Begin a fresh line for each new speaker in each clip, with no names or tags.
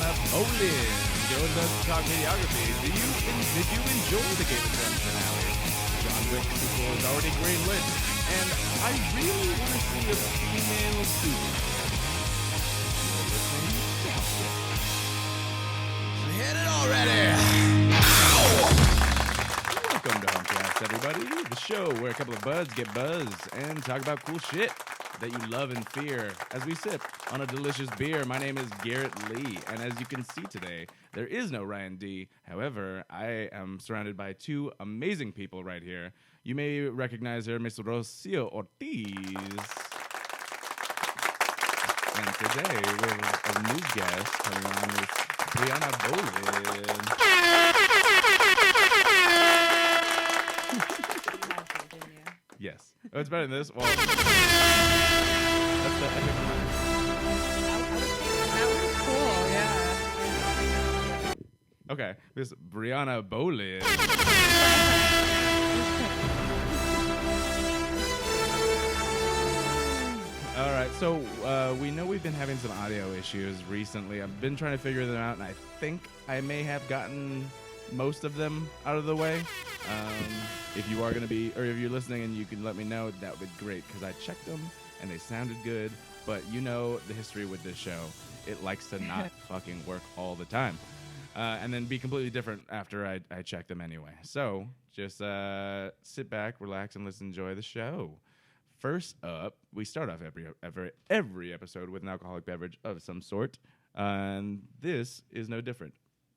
Boline joins us to talk videography. Did you enjoy the Game of Thrones finale? John Wick's sequel is already greenlit, and I really want to see a female superhero. You're listening to Humpcast.
Hit it already!
Welcome to Humpcast, everybody, the show where a couple of buds get buzzed and talk about cool shit that you love and fear as we sip on a delicious beer. My name is Garrett Lee, and as you can see today, there is no Ryan D. However, I am surrounded by two amazing people right here. You may recognize her, Miss Rocio Ortiz. And today, we have a new guest coming on, Miss Brianna Boline. Yes. Oh, it's better than this. Well, that's the epic one.
That was cool, yeah.
Okay, Miss Brianna Boline. All right, so we know we've been having some audio issues recently. I've been trying to figure them out, and I think I may have gotten most of them out of the way. If you are going to be, or if you're listening and you can let me know, that would be great, because I checked them and they sounded good. But you know the history with this show. It likes to not fucking work all the time. And then be completely different after I check them anyway. So just sit back, relax, and let's enjoy the show. First up, we start off every episode with an alcoholic beverage of some sort. And this is no different.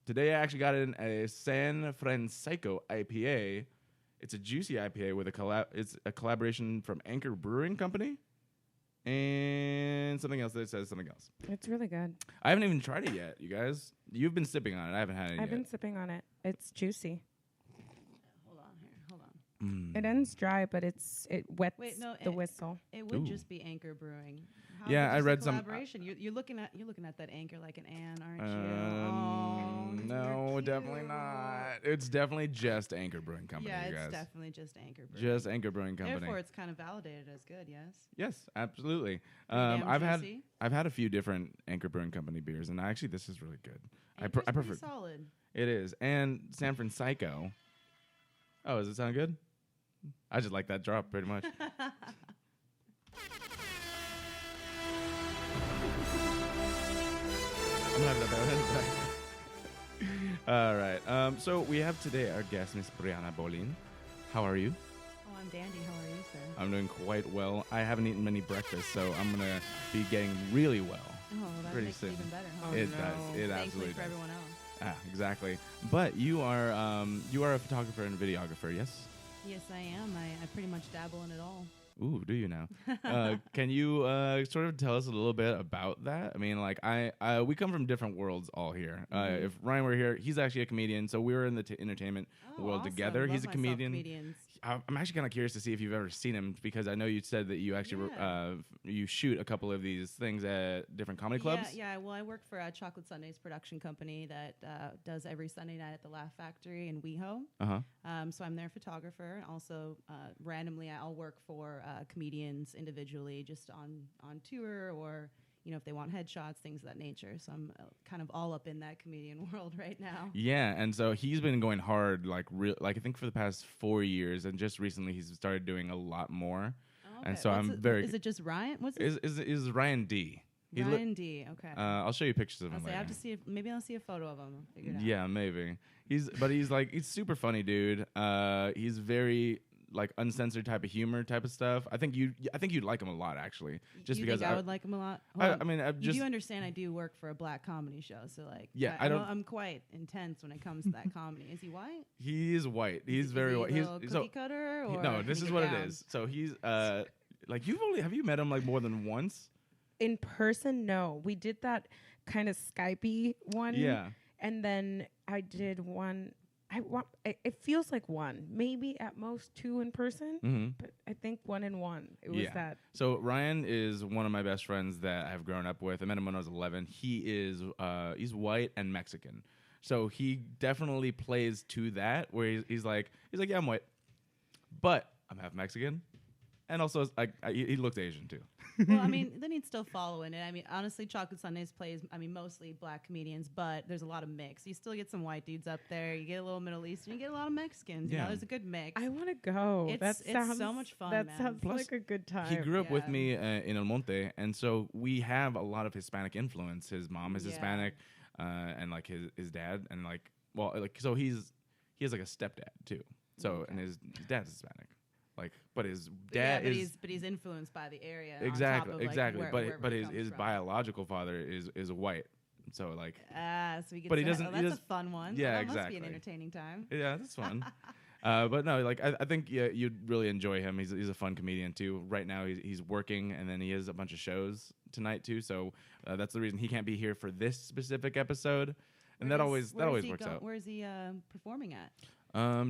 Today I actually got in a San Francisco IPA. It's a juicy IPA with it's a collaboration from Anchor Brewing Company and something else that says something else.
It's really good.
I haven't even tried it yet, you guys. You've been sipping on it. I haven't had it yet.
I've been sipping on it. It's juicy.
Hold on.
It ends dry, but it wets the whistle.
It would just be Anchor Brewing. How
Yeah,
is
I
this a
read some-
collaboration. You're looking at that anchor like an Ann, aren't you?
No,
you're
definitely
cute.
not. It's definitely just Anchor Brewing Company,
Yeah,
you guys.
it's definitely just Anchor Brewing.
Just Anchor Brewing Company.
Therefore, it's kind of validated as good. Yes.
Yes, absolutely.
Damn
I've
juicy.
had a few different Anchor Brewing Company beers, and actually this is really good. I
Anchor's
prefer
pretty solid.
it is. And San Francisco. Oh, does it sound good? I just like that drop pretty much. I'm gonna have that back. All right. So we have today our guest, Miss Brianna Boline. How are you?
Oh, I'm dandy. How are you, sir?
I'm doing quite well. I haven't eaten many breakfast, so I'm gonna be getting really well.
Oh, that
pretty
makes
soon.
it even better. Huh?
Oh,
It
no.
does. It
Thankfully
absolutely
for
does.
everyone else.
Ah, exactly. But you are a photographer and videographer, yes?
Yes, I am. I pretty much dabble in it all.
Ooh, do you now? Can you sort of tell us a little bit about that? I mean, like, we come from different worlds all here. If Ryan were here, he's actually a comedian, so we were in the entertainment world
awesome.
together.
Love
He's a
myself
comedian.
comedians.
I'm actually kind of curious to see if you've ever seen him, because I know you said that you actually you shoot a couple of these things at different comedy clubs.
Yeah. Well, I work for a Chocolate Sundays production company that does every Sunday night at the Laugh Factory in WeHo. So I'm their photographer. And also, randomly, I'll work for comedians individually, just on tour, or if they want headshots, things of that nature. So I'm kind of all up in that comedian world right now.
Yeah, and so he's been going hard, like I think for the past 4 years, and just recently he's started doing a lot more.
Okay.
And so
Is it just Ryan? What's it?
Is Ryan D?
Ryan D. Okay.
I'll show you pictures of him
I
later.
have to see maybe I'll see a photo of him. I'll figure it out.
Yeah, maybe. He's super funny, dude. He's very like uncensored type of humor type of stuff. I think you'd like him a lot, actually. Just
you
because
think I would like him a lot.
I mean,
you do understand I do work for a black comedy show, so like,
yeah,
I'm quite intense when it comes to that comedy. Is he white?
He is white. He's very white.
He's
He's
cookie cutter. Or
no. This is what it is. So he's like have you met him like more than once?
In person, no. We did that kind of Skypey one.
Yeah.
And then I did one. It feels like one, maybe at most two in person, but I think 1 and 1. It was that.
So Ryan is one of my best friends that I've grown up with. I met him when I was 11. He's white and Mexican, so he definitely plays to that. Where he's like, yeah, I'm white, but I'm half Mexican And also, he looks Asian too.
Well, I mean, then he'd still follow in it. I mean, honestly, Chocolate Sundays plays, mostly black comedians, but there's a lot of mix. You still get some white dudes up there. You get a little Middle Eastern. You get a lot of Mexicans. You know, there's a good mix.
I want to go.
It's so much fun,
That
man.
sounds
Plus,
like a good time.
He grew up with me in El Monte, and so we have a lot of Hispanic influence. His mom is Hispanic, and like his dad, and so he has like a stepdad too. So and his dad's Hispanic. But his dad is.
But he's influenced by the area.
Exactly,
on top of,
exactly.
Where
his biological father is white. So like.
So we get.
But he doesn't.
That's a fun one.
Yeah,
that
exactly.
Must be an entertaining time.
Yeah, that's fun. But no, like I think you'd really enjoy him. He's a fun comedian too. Right now he's working, and then he has a bunch of shows tonight too. So that's the reason he can't be here for this specific episode. And that always works out.
Where is he performing at?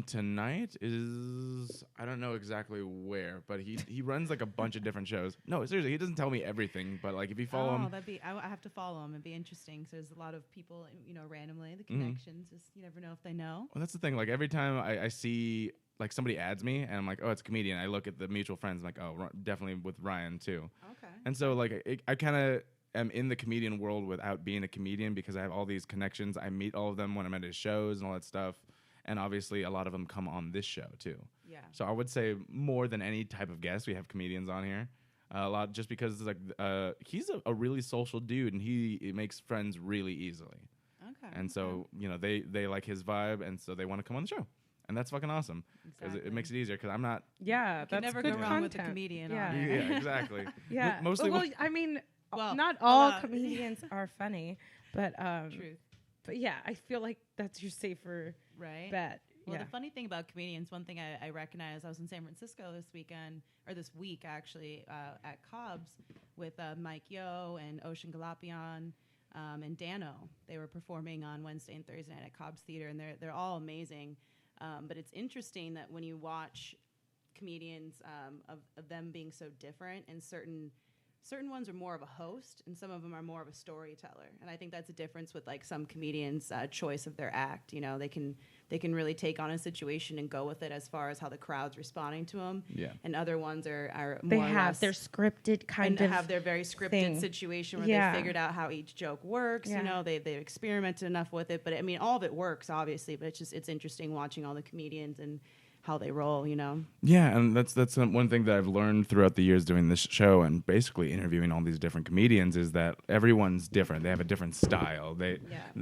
Tonight is I don't know exactly where, but he runs like a bunch of different shows. No, seriously, he doesn't tell me everything, but like if you follow him,
I have to follow him. It'd be interesting. So there's a lot of people, randomly the connections. Just you never know if they know.
Well, that's the thing. Like every time I see like somebody adds me, and I'm like, oh, it's a comedian. I look at the mutual friends, I'm like, oh, definitely with Ryan too.
Okay.
And so like I kind of am in the comedian world without being a comedian because I have all these connections. I meet all of them when I'm at his shows and all that stuff. And obviously, a lot of them come on this show too. Yeah. So I would say more than any type of guest, we have comedians on here. A lot just because he's a really social dude, and he makes friends really easily. Okay. And so they like his vibe, and so they want to come on the show, and that's fucking awesome because it makes it easier. Because I'm not.
Yeah, that's
never
good
go wrong
content.
with a comedian.
Yeah.
Yeah, exactly.
Yeah.
Mostly.
Well, I mean,
well,
not all comedians are funny, but
truth.
But yeah, I feel like that's your safer bet.
Well, the funny thing about comedians, one thing I recognize, I was in San Francisco this week actually, at Cobb's with Mike Yo and Ocean Galapian and Dano. They were performing on Wednesday and Thursday night at Cobb's Theater, and they're all amazing. But it's interesting that when you watch comedians of them being so different, and certain ones are more of a host, and some of them are more of a storyteller. And I think that's a difference with like some comedians' choice of their act. They can really take on a situation and go with it as far as how the crowd's responding to them. Yeah. And other ones are more
they
or
have
less
their scripted kind of
have their very scripted
thing.
situation where they figured out how each joke works. Yeah. They experimented enough with it, but I mean all of it works obviously. But it's interesting watching all the comedians and how they roll,
Yeah, and that's one thing that I've learned throughout the years doing this show and basically interviewing all these different comedians is that everyone's different. They have a different style.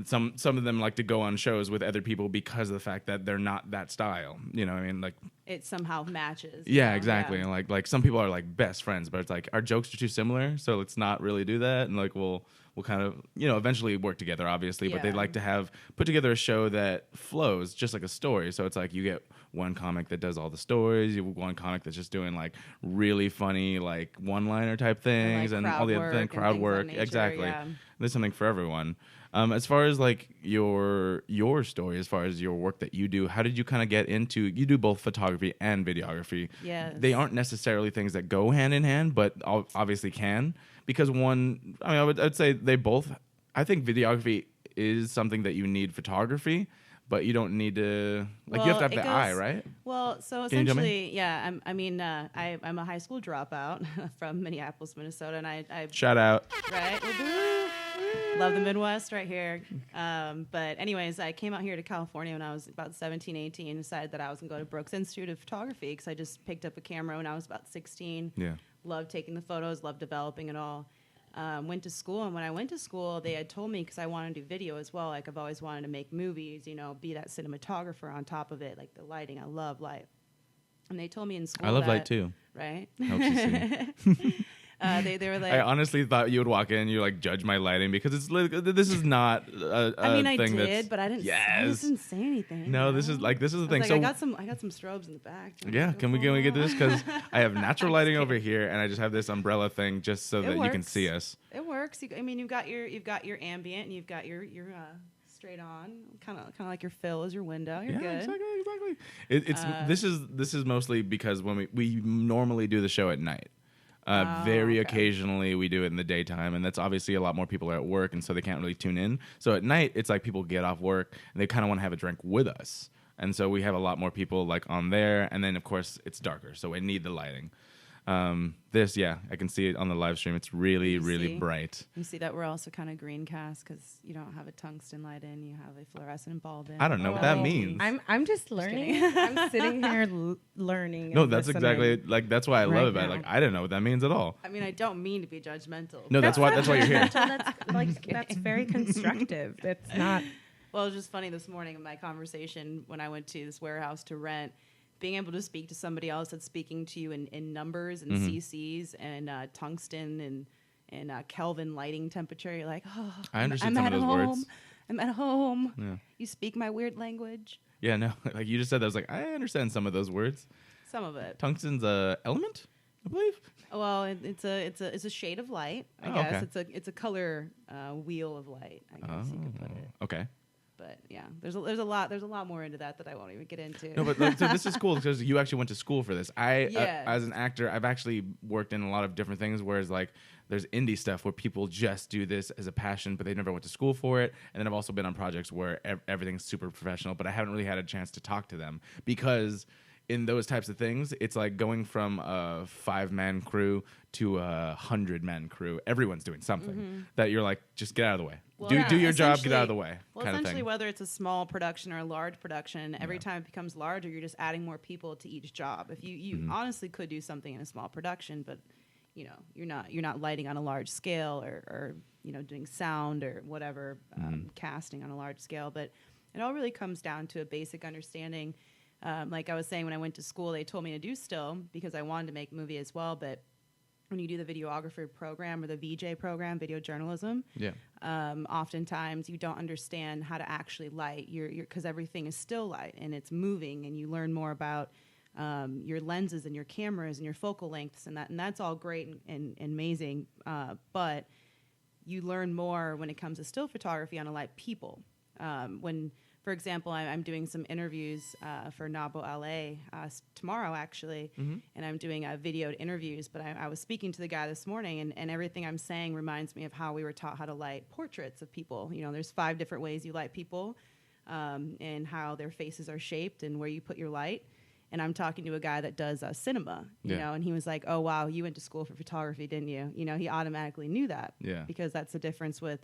Some of them like to go on shows with other people because of the fact that they're not that style. I mean, like
it somehow matches.
Yeah, exactly. Yeah. And like some people are like best friends, but it's like our jokes are too similar, so let's not really do that. And like we'll kind of eventually work together, obviously. But they'd like to put together a show that flows just like a story. So it's like you get one comic that does all the stories, you have one comic that's just doing like really funny like one-liner type things, and all the other things, crowd work. Exactly. Yeah. There's something for everyone. As far as like your story, as far as your work that you do, how did you kind of get into? You do both photography and videography.
Yes.
They aren't necessarily things that go hand in hand, but obviously can, because one. I mean, I'd say they both. I think videography is something that you need photography, but you don't need to. Like you have to have the eye, right?
Well, so essentially, yeah. I'm a high school dropout from Minneapolis, Minnesota, and I
shout out.
Right. Love the Midwest right here. But anyways, I came out here to California when I was about 17, 18, and decided that I was going to go to Brooks Institute of Photography because I just picked up a camera when I was about 16. Yeah. Loved taking the photos, loved developing it all. Went to school, and when I went to school, they had told me, because I wanted to do video as well, like I've always wanted to make movies, be that cinematographer on top of it, like the lighting. I love light. And they told me in school
I love light too.
Right?
Helps you see.
They were like,
I honestly thought you would walk in and you like judge my lighting because it's this is not a
I mean,
thing
I did, but I didn't. Yes. I just didn't say anything.
No, this is the thing.
Like, so I got some strobes in the back.
Yeah, can we get this? Because I have natural lighting over here, and I just have this umbrella thing just so that you can see us.
It works. I mean, you've got your ambient, and you've got your straight on, kind of like your fill is your window. You're good.
Exactly. This is mostly because when we normally do the show at night. Very occasionally we do it in the daytime, and that's obviously a lot more people are at work, and so they can't really tune in. So at night, it's like people get off work and they kind of want to have a drink with us, and so we have a lot more people like on there. And then of course it's darker, so we need the lighting. This, I can see it on the live stream. It's really, really bright.
You see that we're also kind of green cast because you don't have a tungsten light in, you have a fluorescent bulb in.
I don't know what that means.
I'm just learning. I'm sitting here learning.
No, that's exactly that's why I love it. Like I don't know what that means at all.
I mean, I don't mean to be judgmental.
No, that's why you're here.
That's very constructive. It's not.
Well, it was just funny this morning in my conversation when I went to this warehouse to rent. Being able to speak to somebody else that's speaking to you in numbers and CCs and tungsten and Kelvin lighting temperature, you're like, oh,
I understand some of those words.
I'm at home. Yeah. You speak my weird language.
Yeah, no, like you just said that. I was like, I understand some of those words.
Some of it.
Tungsten's a element, I believe.
Well, it's a shade of light. I guess it's a color wheel of light. I guess you could put it.
Okay.
But yeah, there's a lot more into that I won't even get into.
No, but so this is cool because you actually went to school for this. As an actor, I've actually worked in a lot of different things. Whereas like there's indie stuff where people just do this as a passion, but they never went to school for it. And then I've also been on projects where everything's super professional, but I haven't really had a chance to talk to them because in those types of things, it's like going from a 5-man crew to a 100-man crew. Everyone's doing something that you're like, just get out of the way. Well, do your job, get out of the way.
Well, essentially, whether it's a small production or a large production, every time it becomes larger, you're just adding more people to each job. If you honestly could do something in a small production, but you're not lighting on a large scale or doing sound or whatever casting on a large scale. But it all really comes down to a basic understanding. Like I was saying, when I went to school, they told me to do still because I wanted to make a movie as well. But when you do the videographer program or the VJ program, video journalism, oftentimes you don't understand how to actually light because everything is still light and it's moving, and you learn more about your lenses and your cameras and your focal lengths and that's all great and amazing. But you learn more when it comes to still photography on to light people. For example, I'm doing some interviews for Nabo LA tomorrow, actually, and I'm doing videoed interviews. But I was speaking to the guy this morning, and everything I'm saying reminds me of how we were taught how to light portraits of people. There's 5 different ways you light people, and how their faces are shaped and where you put your light. And I'm talking to a guy that does cinema, you know, and he was like, "Oh wow, you went to school for photography, didn't you?" He automatically knew that, because that's the difference with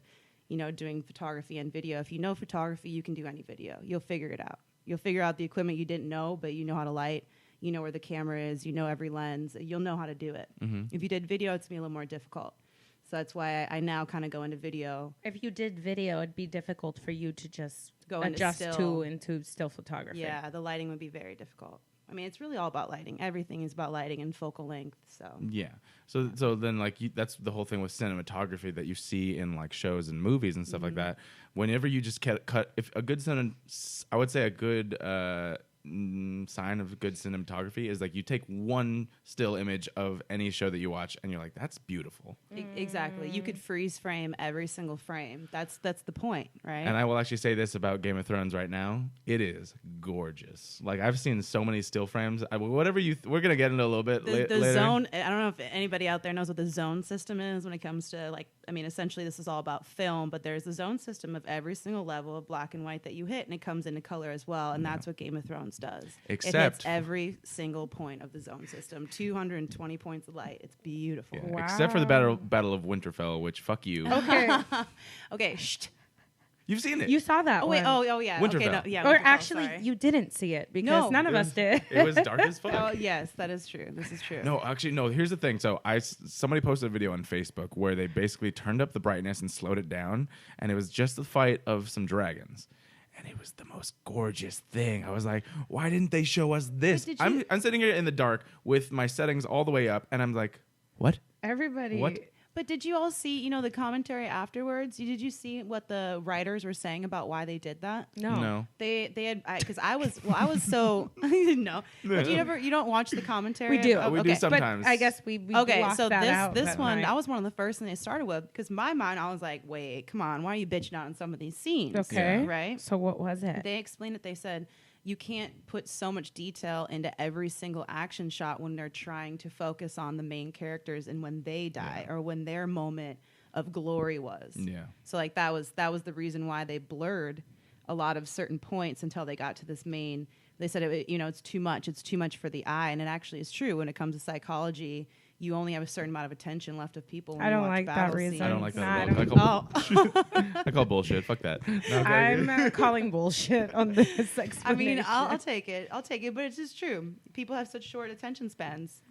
doing photography and video. If you know photography, you can do any video. You'll figure it out. You'll figure out the equipment you didn't know, but you know how to light. You know where the camera is. You know every lens. You'll know how to do it. If you did video, it's going to be a little more difficult. So that's why I now kind of go into video.
If you did video, it'd be difficult for you to just go adjust into still photography.
Yeah, the lighting would be very difficult. I mean, it's really all about lighting. Everything is about lighting and focal length. So
yeah. So then like that's the whole thing with cinematography that you see in like shows and movies and stuff like that. Whenever you just cut, if a good I would say a good sign of good cinematography is like you take one still image of any show that you watch and you're like, that's beautiful.
Exactly. You could freeze frame every single frame. That's the point, right?
And I will actually say this about Game of Thrones right now. It is gorgeous. Like I've seen so many still frames. We're going to get into a little bit later.
The zone, I don't know if anybody out there knows what the zone system is when it comes to essentially this is all about film, but there's the zone system of every single level of black and white that you hit, and it comes into color as well. And that's what Game of Thrones does.
Except
it hits every single point of the zone system. 220 points of light. It's beautiful.
Yeah, wow. Except for the Battle of Winterfell, which fuck you.
Okay.
Okay. Shh.
You've seen it.
You saw that.
Oh wait. Oh yeah.
Winterfell.
Okay, no, yeah.
Or
Winterfell,
actually,
sorry.
you didn't see it because none of us did.
It was dark as fuck.
Oh yes, that is true. This is true.
No, actually, no. Here's the thing. So somebody posted a video on Facebook where they basically turned up the brightness and slowed it down, and it was just the fight of some dragons. And it was the most gorgeous thing. I was like, why didn't they show us this? I'm sitting here in the dark with my settings all the way up, and I'm like, what?
Everybody.
What?
But did you all see, the commentary afterwards? Did you see what the writers were saying about why they did that?
No.
They had, because I was so, I didn't know. But you don't watch the commentary?
We do.
We do sometimes.
But I guess we blocked
so
that out
this one,
night.
that was one of the first things they started with, because in my mind, I was like, wait, come on, why are you bitching out on some of these scenes?
Okay.
Yeah. Right?
So what was it?
They explained it. They said, you can't put so much detail into every single action shot when they're trying to focus on the main characters and when they die or when their moment of glory was.
Yeah.
So that was the reason why they blurred a lot of certain points until they got to this main they said it's too much. It's too much for the eye, and it actually is true when it comes to psychology. You only have a certain amount of attention left of people. When
I
you
don't
watch
like
battle
that reason.
scenes.
I don't like that.
Nah,
at all. I call bullshit. Fuck that. No, okay.
I'm calling bullshit on this explanation.
I mean, I'll take it. But it's just true. People have such short attention spans,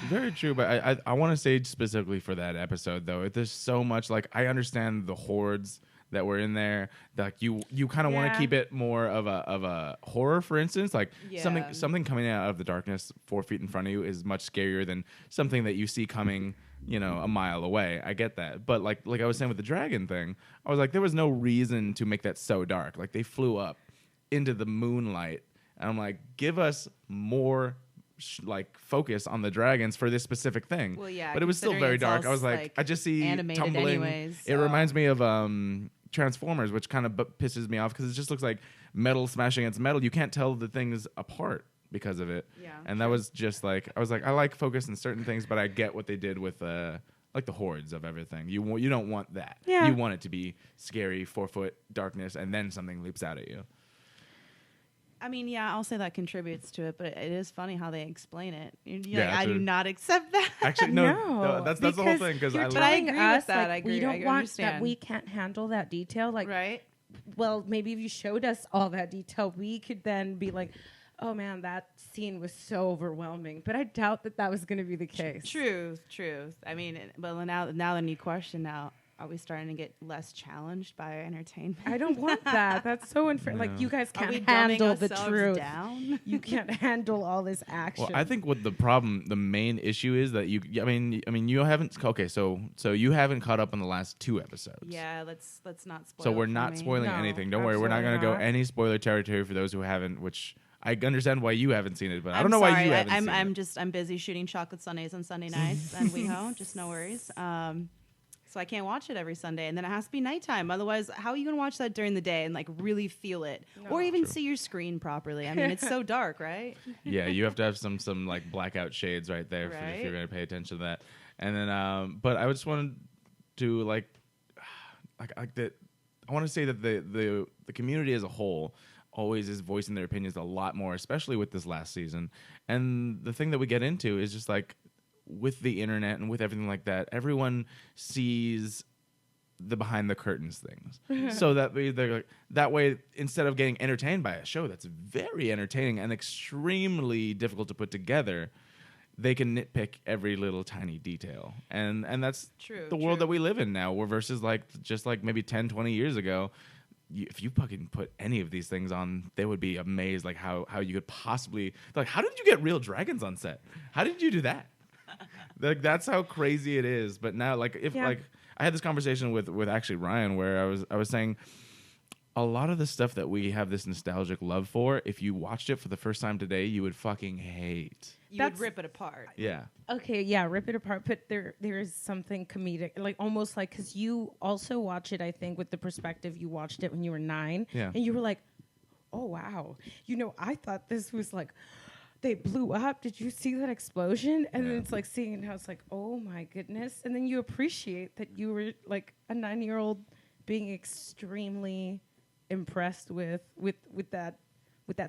Very true, but I want to say specifically for that episode though, there's so much like I understand the hordes that were in there. Like you kind of want to keep it more of a horror, for instance. Like something coming out of the darkness 4 feet in front of you is much scarier than something that you see coming, a mile away. I get that, but like I was saying with the dragon thing, I was like, there was no reason to make that so dark. Like they flew up into the moonlight, and I'm like, give us more. Focus on the dragons for this specific thing.
Well, yeah,
but it was still very dark. I was like, I just see tumbling.
Anyways,
it reminds me of Transformers, which kind of pisses me off because it just looks like metal smashing against metal. You can't tell the things apart because of it.
Yeah,
and that was just like I was like, I like focus on certain things, but I get what they did with like the hordes of everything. You don't want that.
Yeah.
You want it to be scary, 4-foot darkness, and then something leaps out at you.
I mean, yeah, I'll say that contributes to it, but it is funny how they explain it. I
true.
do not accept that.
Actually, no, that's the whole thing. Because
you're
I
telling
agree
us,
with that.
like,
I agree.
We don't
I
want
understand.
that. We can't handle that detail. Like,
right?
Well, maybe if you showed us all that detail, we could then be like, oh man, that scene was so overwhelming. But I doubt that was going to be the case.
Truth. I mean, well, now the new question now. Are we starting to get less challenged by entertainment?
I don't want that. That's so unfair.
No.
Like, you guys
Are we
can't
dumbing
handle the
ourselves
truth.
down?
You can't handle all this action.
Well, I think what the main issue is that I mean, you haven't. Okay, so you haven't caught up on the last 2 episodes.
Yeah, let's not spoil.
So we're
for
not
me.
spoiling
No,
anything. Don't worry, we're not going to go
absolutely not.
any spoiler territory for those who haven't. Which I understand why you haven't seen it, but I
I'm
don't know why
sorry.
you haven't seen it.
I'm busy shooting chocolate sundaes on Sunday nights and WeHo. Just no worries. So I can't watch it every Sunday, and then it has to be nighttime. Otherwise, how are you going to watch that during the day and like really feel it, or even see your screen properly? I mean, it's so dark, right?
Yeah, you have to have some like blackout shades right there if you're going to pay attention to that. And then, but I just wanted to like that. I want to say that the community as a whole always is voicing their opinions a lot more, especially with this last season. And the thing that we get into is just like, with the internet and with everything like that, everyone sees the behind the curtains things. So that way, instead of getting entertained by a show that's very entertaining and extremely difficult to put together, they can nitpick every little tiny detail. And that's the world that we live in now, where versus just maybe 10, 20 years ago, if you fucking put any of these things on, they would be amazed how you could possibly, how did you get real dragons on set? How did you do that? That's how crazy it is. But now, I had this conversation with actually Ryan, where I was saying a lot of the stuff that we have this nostalgic love for, if you watched it for the first time today, you would fucking hate.
You would rip it apart.
Yeah.
Okay, yeah, rip it apart. But there is something comedic, almost because you also watch it, I think, with the perspective you watched it when you were 9.
Yeah.
And you were like, oh, wow. I thought this was they blew up. Did you see that explosion? And then it's seeing how it's oh my goodness. And then you appreciate that you were a 9-year-old being extremely impressed with that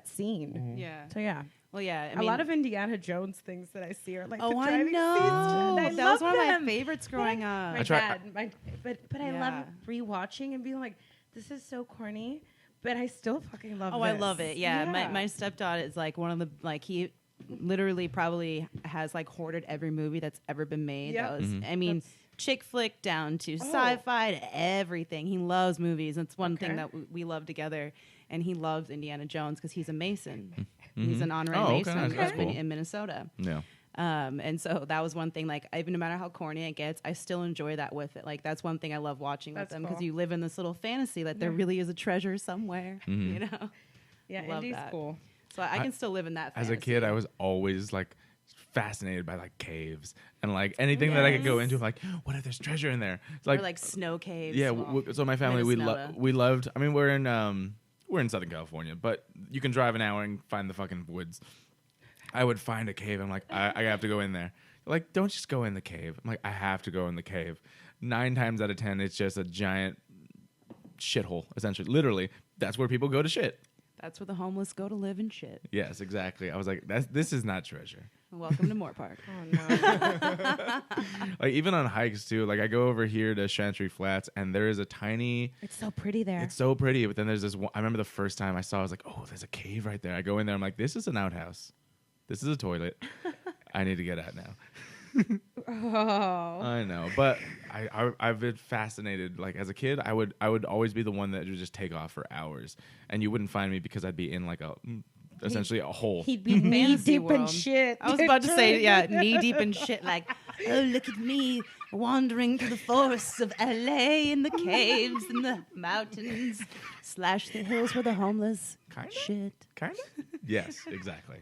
scene.
Mm-hmm.
Yeah.
So yeah.
Well, yeah.
A lot of Indiana Jones things that I see are the
I
driving
know.
scenes.
That was one
them.
of my favorites growing up.
But I love rewatching and being this is so corny. But I still fucking love it.
Oh, I love it. Yeah. My stepdad is one of the, he literally probably has hoarded every movie that's ever been made.
Yep.
I mean, chick flick down to sci-fi to everything. He loves movies. That's one thing that we love together. And he loves Indiana Jones because he's a Mason. Mm-hmm. He's an honorary Mason in Minnesota.
Yeah.
And so that was one thing, even no matter how corny it gets, I still enjoy that with it. That's one thing I love watching with them, because you live in this little fantasy that there really is a treasure somewhere,
Yeah,
love
Indy's
that.
cool.
So I can still live in that fantasy.
As a kid, I was always fascinated by caves and anything that I could go into. What if there's treasure in there? It's
or snow caves.
Yeah. So my family, we loved, I mean, we're in Southern California, but you can drive an hour and find the fucking woods. I would find a cave. I'm I have to go in there. Don't just go in the cave. I'm I have to go in the cave. 9 times out of 10, it's just a giant shithole, essentially. Literally, that's where people go to shit.
That's where the homeless go to live and shit.
Yes, exactly. I was like, this is not treasure.
Welcome to Moore Park.
Oh no.
Like even on hikes too. Like I go over here to Chantry Flats, and there is a tiny.
It's so pretty there.
It's so pretty, but then there's this one. I remember the first time I saw, I was like, oh, there's a cave right there. I go in there, I'm like, this is an outhouse. This is a toilet. I need to get out now.
Oh.
I know, but I've been fascinated. Like as a kid, I would always be the one that would just take off for hours, and you wouldn't find me because I'd be in like essentially a hole.
He'd be knee deep in
world.
shit.
I was about to say, yeah, knee deep in shit. Like, oh, look at me wandering through the forests of LA, in the caves, in the mountains, / the hills where the homeless shit.
Kinda? Yes, exactly.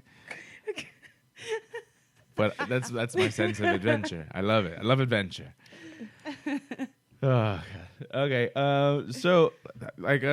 But that's my sense of adventure. I love it. I love adventure. Oh, God. Okay. So, like,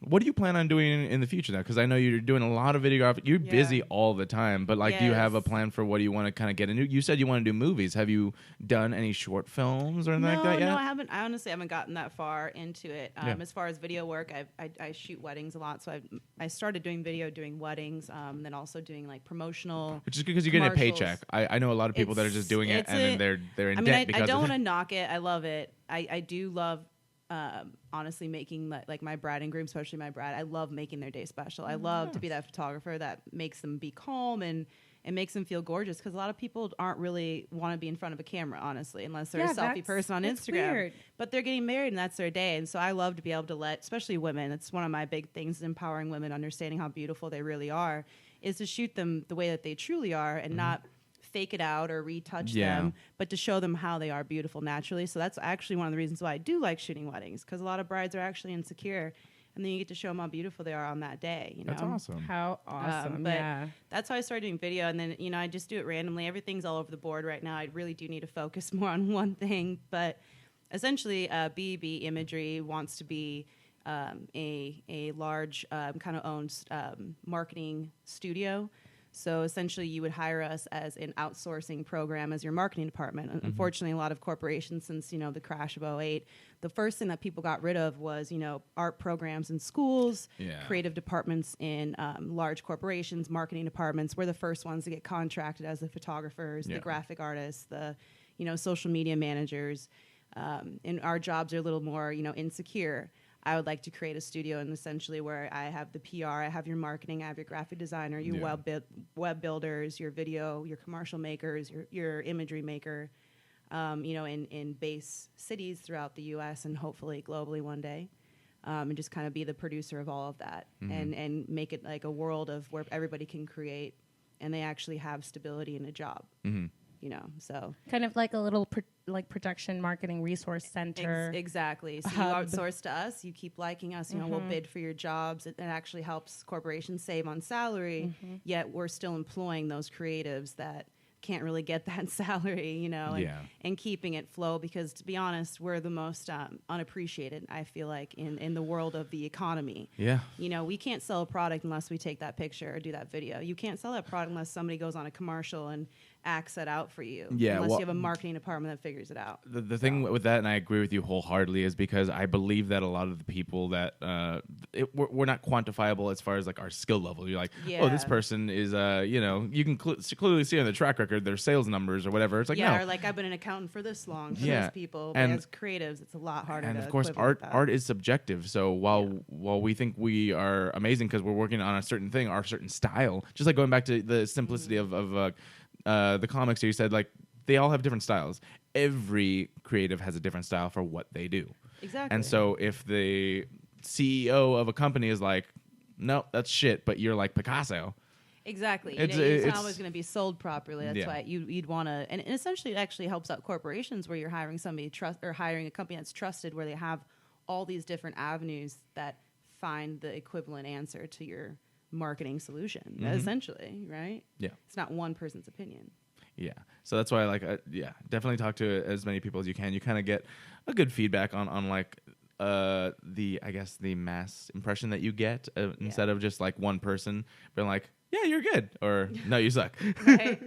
what do you plan on doing in the future now? Because I know you're doing a lot of videography. You're busy all the time, but like, do you have a plan for what do you want to kind of get into? You said you want to do movies. Have you done any short films or anything like that yet?
No, I haven't. I honestly haven't gotten that far into it. As far as video work, I shoot weddings a lot, so I started doing video, doing weddings, then also doing like promotional. Which is because you're getting a paycheck.
I know a lot of people that are just doing it and then they're in debt because
I don't
want
to knock it. I love it. I do love. Honestly, making like my bride and groom, especially my bride, I love making their day special. I love to be that photographer that makes them be calm and makes them feel gorgeous, because a lot of people aren't really want to be in front of a camera, honestly, unless they're a selfie person on Instagram. Weird. But they're getting married and that's their day. And so I love to be able to let, especially women, it's one of my big things, empowering women, understanding how beautiful they really are, is to shoot them the way that they truly are and not fake it out or retouch them, but to show them how they are beautiful naturally. So that's actually one of the reasons why I do like shooting weddings, because a lot of brides are actually insecure, and then you get to show them how beautiful they are on that day. You know?
That's awesome.
How awesome.
But that's how I started doing video, and then I just do it randomly. Everything's all over the board right now. I really do need to focus more on one thing, but essentially BB Imagery wants to be a large kind of owned marketing studio. So essentially, you would hire us as an outsourcing program as your marketing department. Unfortunately, a lot of corporations, since the crash of 2008, the first thing that people got rid of was art programs in schools, creative departments in large corporations, marketing departments. We're the first ones to get contracted as the photographers, the graphic artists, the social media managers, and our jobs are a little more insecure. I would like to create a studio, and essentially where I have the PR, I have your marketing, I have your graphic designer, your web builders, your video, your commercial makers, your imagery maker, in base cities throughout the U.S. and hopefully globally one day, and just kind of be the producer of all of that, and make it like a world of where everybody can create and they actually have stability in a job. So
kind of like a little production marketing resource center.
Exactly. So you outsource to us, you keep liking us, we'll bid for your jobs. It actually helps corporations save on salary, yet we're still employing those creatives that can't really get that salary, and keeping it flow, because to be honest, we're the most unappreciated, I feel like, in the world of the economy. Yeah. We can't sell a product unless we take that picture or do that video. You can't sell that product unless somebody goes on a commercial and acts that out for you. Yeah, unless you have a marketing department that figures it out.
The thing with that, and I agree with you wholeheartedly, is because I believe that a lot of the people that we're not quantifiable as far as like our skill level. You're like, oh, this person is, you can clearly see on the track record their sales numbers or whatever. It's like, no.
Or like, I've been an accountant for this long for those people. But as creatives, it's a lot harder.
And of course, art is subjective. So while we think we are amazing because we're working on a certain thing, our certain style, just like going back to the simplicity of the comics, you said like they all have different styles. Every creative has a different style for what they do.
Exactly.
And so if the CEO of a company is like, no, that's shit, but you're like Picasso.
Exactly. It's not always going to be sold properly. That's why you'd want to, and essentially it actually helps out corporations where you're hiring somebody or hiring a company that's trusted, where they have all these different avenues that find the equivalent answer to your marketing solution, essentially, right? Yeah. It's not one person's opinion.
Yeah. So that's why definitely talk to as many people as you can. You kind of get a good feedback on like the mass impression that you get instead of just like one person being like, yeah, you're good, or no, you suck.
Right.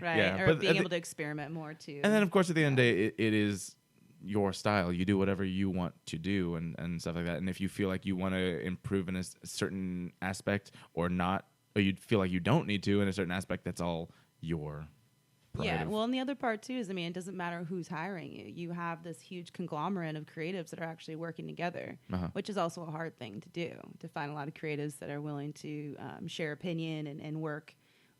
Yeah, or being able to experiment more too.
And then of course at the end of the day, it is your style. You do whatever you want to do and stuff like that. And if you feel like you want to improve in a certain aspect or not, or you feel like you don't need to in a certain aspect, that's all your
Yeah,
prerogative.
well, and the other part too is, I mean, it doesn't matter who's hiring you. You have this huge conglomerate of creatives that are actually working together, which is also a hard thing to do, to find a lot of creatives that are willing to share opinion and work,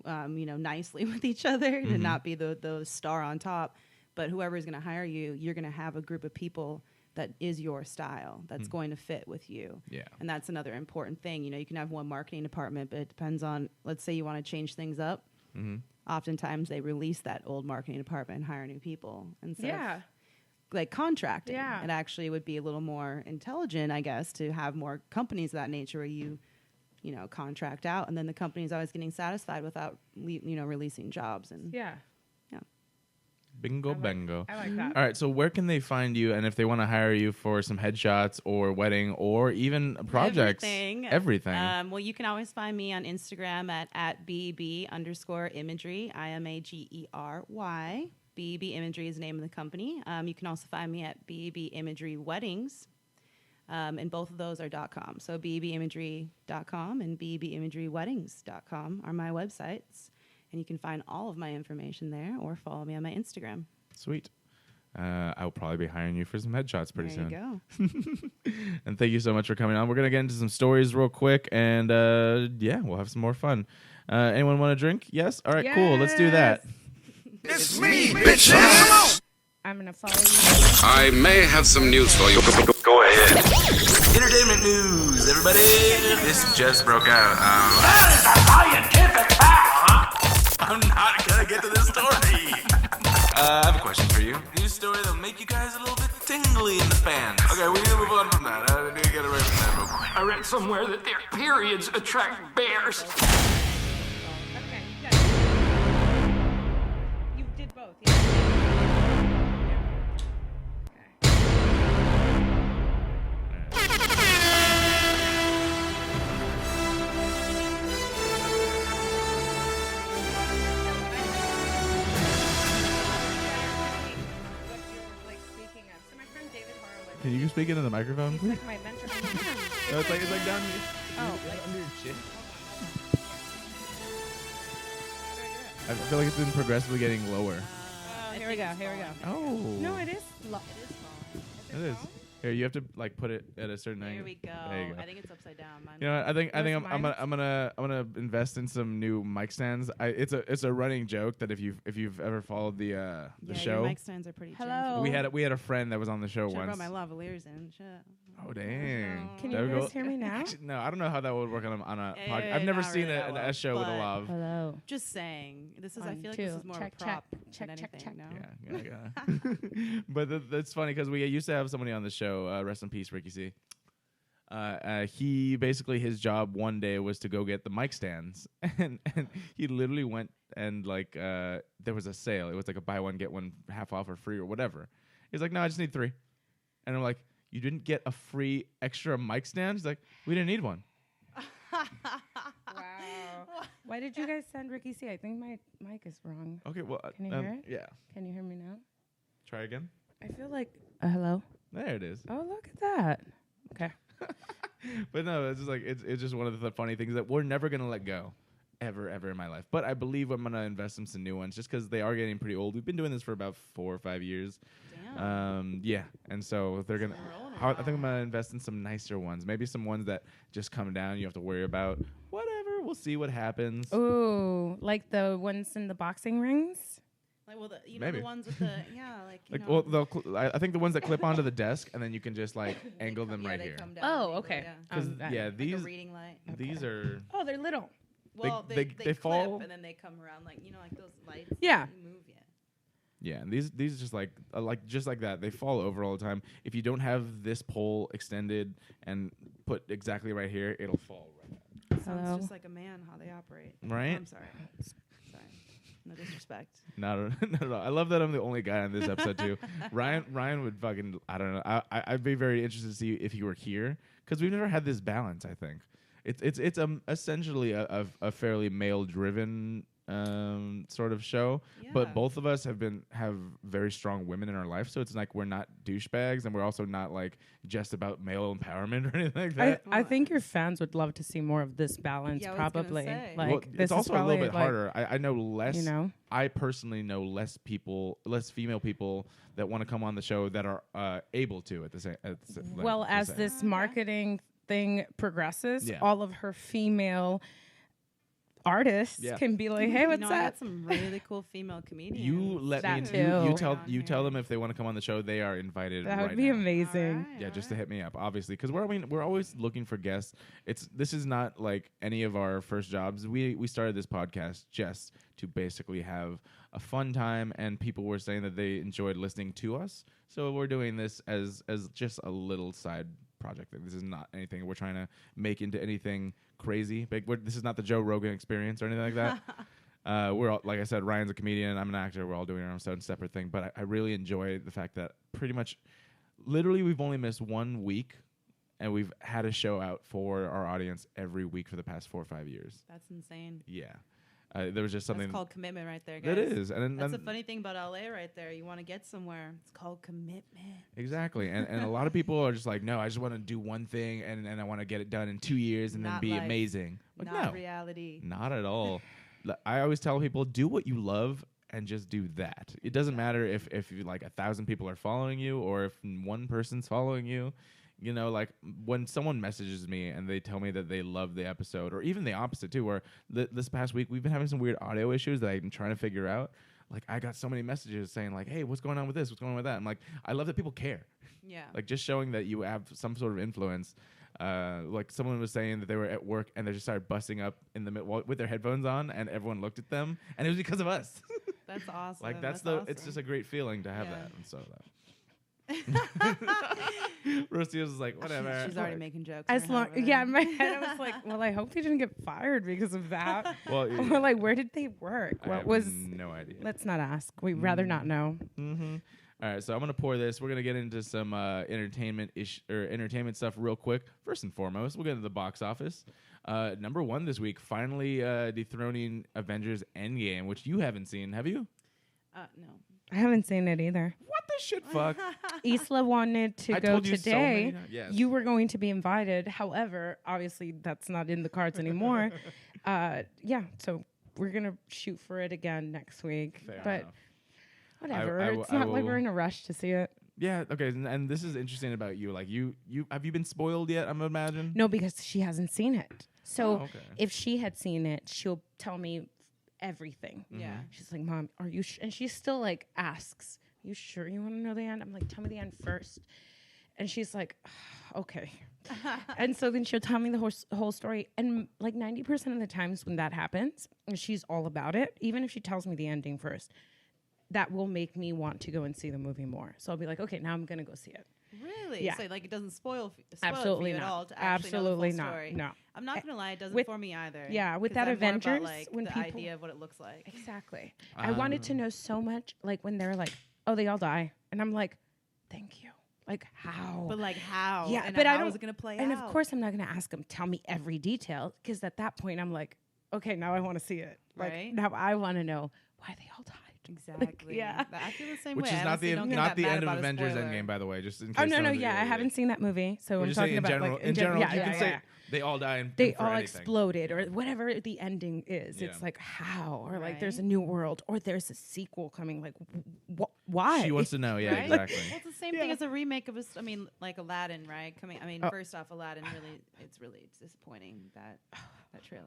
nicely with each other, to not be the star on top. But whoever's going to hire you, you're going to have a group of people that is your style, that's going to fit with you.
Yeah.
And that's another important thing. You know, you can have one marketing department, but it depends on, let's say you want to change things up. Oftentimes they release that old marketing department and hire new people instead of like contracting.
Yeah.
It actually would be a little more intelligent, I guess, to have more companies of that nature where you contract out, and then the company is always getting satisfied without releasing jobs. And
Bingo bango.
I like that.
All right, so where can they find you, and if they want to hire you for some headshots or wedding or even projects? Everything.
Well, you can always find me on Instagram at BB_imagery, IMAGERY. BB Imagery is the name of the company. You can also find me at BB Imagery Weddings. And both of those are .com. So BBimagery.com and BBimageryweddings.com are my websites. And you can find all of my information there or follow me on my Instagram.
Sweet. I will probably be hiring you for some headshots pretty soon.
There you
go. And thank you so much for coming on. We're going to get into some stories real quick, and we'll have some more fun. Anyone want a drink? Yes? All right, cool. Let's do that.
It's me, bitches!
I'm going to follow you.
I may have some news for you. Go ahead. Entertainment news, everybody.
This just broke out.
That is a scientific fact, huh? I'm not gonna get to this story.
I have a question for you. News story that'll make you guys a little bit tingly in the fans. Okay, we need to move on from that. I need to get away from that real quick.
I read somewhere that their periods attract bears.
Okay, you did both,
Can you speak into the microphone,
He's
please?
like my mentor.
No, it's like down here.
Oh,
Like under your chin. I feel like it's been progressively getting lower.
Here we go.
Oh.
no, it is.
It is small.
It is. Here, you have to like put it at a certain angle.
There we go.
There you go.
I think it's upside down. Mine
You know what? I think I'm
mine?
gonna invest in some new mic stands. It's a running joke that if you've ever followed the show,
your mic stands are pretty
Hello.
janky.
we had a friend that was on the show
Should've
once.
brought my lavaliers in. Shit.
Oh dang!
Can
That
you
would
guys hear me now?
Actually, no, I don't know how that would work on a
Yeah,
podcast. I've never
not
seen
really that well,
a show with a
but-
lav.
Hello.
Just saying. This is. I
One,
feel like
two.
this is more
Check,
a prop
check,
than
check,
anything.
check.
No?
Yeah. But that's funny because we used to have somebody on the show. Rest in peace, Ricky C. He basically his job one day was to go get the mic stands, and he literally went and there was a sale. It was like a buy one get one half off or free or whatever. He's like, no, I just need 3, and I'm like, you didn't get a free extra mic stand? He's like, we didn't need one.
Wow. Why did you guys send Ricky C? I think my mic is wrong.
Okay, well,
Can you hear it?
Yeah.
Can you hear me now?
Try again.
I feel like. Hello.
There it is.
Oh, look at that. Okay.
But no, it's just like it's just one of the funny things that we're never gonna let go, ever in my life. But I believe I'm gonna invest in some new ones just because they are getting pretty old. We've been doing this for about 4 or 5 years.
Damn.
Yeah, and so they're gonna. I think I'm gonna invest in some nicer ones. Maybe some ones that just come down. You have to worry about whatever. We'll see what happens.
Ooh, like the ones in the boxing rings.
Like, well,
Maybe.
the ones with the
Like, well, I think the ones that clip onto the desk and then you can just like angle them right
they
here.
come down
Oh,
and
okay.
Yeah.
Because
Like
these
Like a reading light.
these are
Oh, they're little.
Well,
they
they
fall-
clip and then they come around like those lights.
Yeah.
That move.
yeah, and these just like just like that. They fall over all the time. If you don't have this pole extended and put exactly right here, it'll fall right.
Hello?
Sounds just like a man how they operate.
Right?
Oh, I'm sorry. No disrespect.
Not at all. I love that I'm the only guy on this episode too. Ryan would fucking I don't know. I'd be very interested to see if he were here because we've never had this balance. I think it's essentially a fairly male driven sort of show. But
Yeah.
both of us have very strong women in our life, so it's like we're not douchebags, and we're also not like just about male empowerment or anything like that.
I think your fans would love to see more of this balance,
Yeah, I was gonna
probably.
say.
Like,
Well,
this
it's also
is
a little
probably,
bit
like,
harder. I know less.
You know?
I personally know less female people that want to come on the show that are able to at the same.
Well, as this marketing thing progresses,
Yeah.
all of her female artists
Yeah.
can be like, "Hey,
You
what's
know, I
up?"
got some really cool female comedians.
You let
That
me.
too.
You tell them if they want to come on the show, they are invited.
That
right
would be
now.
amazing.
Yeah, just to hit me up, obviously, because we're always looking for guests. This is not like any of our first jobs. We started this podcast just to basically have a fun time, and people were saying that they enjoyed listening to us. So we're doing this as just a little side project. This is not anything we're trying to make into anything crazy. This is not the Joe Rogan experience or anything like that. We're all, like I said, Ryan's a comedian. I'm an actor. We're all doing our own separate thing. But I really enjoy the fact that pretty much, literally, we've only missed 1 week, and we've had a show out for our audience every week for the past 4 or 5 years.
That's insane.
Yeah, there was just something.
That's called commitment right there, guys.
That is, and
That's the funny thing about LA right there. You want to get somewhere, it's called commitment.
exactly. And a lot of people are just like, no, I just want to do one thing, and I want to get it done in 2 years, and then
Not
be
life.
amazing. Like,
Not
no,
reality.
not at all. I always tell people, do what you love and just do that. It doesn't matter if you, like 1,000 people are following you or if one person's following you. You know, like when someone messages me and they tell me that they love the episode, or even the opposite too, where this past week we've been having some weird audio issues that I'm trying to figure out. Like I got so many messages saying like, hey, what's going on with this? What's going on with that? I'm like, I love that people care.
Yeah.
Like just showing that you have some sort of influence. Like someone was saying that they were at work and they just started busting up in the middle with their headphones on, and everyone looked at them, and it was because of us.
That's awesome.
Like
that's
it's
awesome.
just a great feeling to have
Yeah.
that, and so that. Rosie was like, whatever.
She's already making jokes.
As
in her
long,
head over
yeah,
there.
in my head I was like, well, I hope they didn't get fired because of that.
Well,
Or like, where did they work?
I
What
have
was?
no idea.
Let's not ask. We'd rather not know.
Mm-hmm. All right, so I'm gonna pour this. We're gonna get into some entertainment stuff real quick. First and foremost, we'll get into the box office. Number 1 this week, finally dethroning Avengers Endgame, which you haven't seen, have you?
No.
I haven't seen it either.
What the shit, fuck?
Isla wanted to
I
go
told you so
today.
many times. Yes.
You were going to be invited. However, obviously that's not in the cards anymore. Yeah, so we're gonna shoot for it again next week.
Fair
but
enough.
whatever.
I
It's not like
will-
we're in a rush to see it.
Yeah. Okay. And this is interesting about you. Like you have you been spoiled yet? I'm imagine.
No, because she hasn't seen it. So
Oh, okay.
if she had seen it, she'll tell me everything.
Yeah.
She's like, Mom, are you and she still like asks, you sure you want to know the end? I'm like, tell me the end first. And she's like, okay. And so then she'll tell me the whole story. And like 90% of the times when that happens, and she's all about it, even if she tells me the ending first, that will make me want to go and see the movie more. So I'll be like, okay, now I'm going to go see it.
Really?
Yeah.
So like it doesn't spoil
Absolutely
it for you
not.
at all to actually
Absolutely
know the full
not.
story.
No.
I'm not gonna lie, it doesn't
with-
for me either.
yeah, with
'Cause
that
I'm more
Avengers,
about, like,
when
the
people-
idea of what it looks like.
Exactly. I wanted to know so much, like when they're like, oh, they all die. And I'm like, thank you. Like, how?
But like how?
Yeah,
and
but I
how
don't.
is it gonna play
and
out?
of course, I'm not going to ask them, tell me every detail, because at that point, I'm like, okay, now I want to see it. Like,
Right.
now I want to know why they all died.
Exactly.
yeah.
I feel the same
Which
way.
is
I
not
honestly
the
don't get
not
that
the
mad
end of
about a
Avengers
spoiler.
Endgame, by the way. Just in case.
Oh, no,
someone's-
yeah, I haven't seen that movie. So
We're
I'm
just saying
talking
in
about
general.
like,
In general,
yeah,
you
yeah,
can
yeah,
say
yeah.
they all die.
They
for
all
anything.
exploded, or whatever the ending is.
Yeah.
It's like how, or like there's a
Right.
new world, or there's a sequel coming. Like, why?
She wants to know. Yeah,
Right?
exactly.
Well, it's the same thing as a remake of I mean, like Aladdin, right? First off, Aladdin it's disappointing that trailer.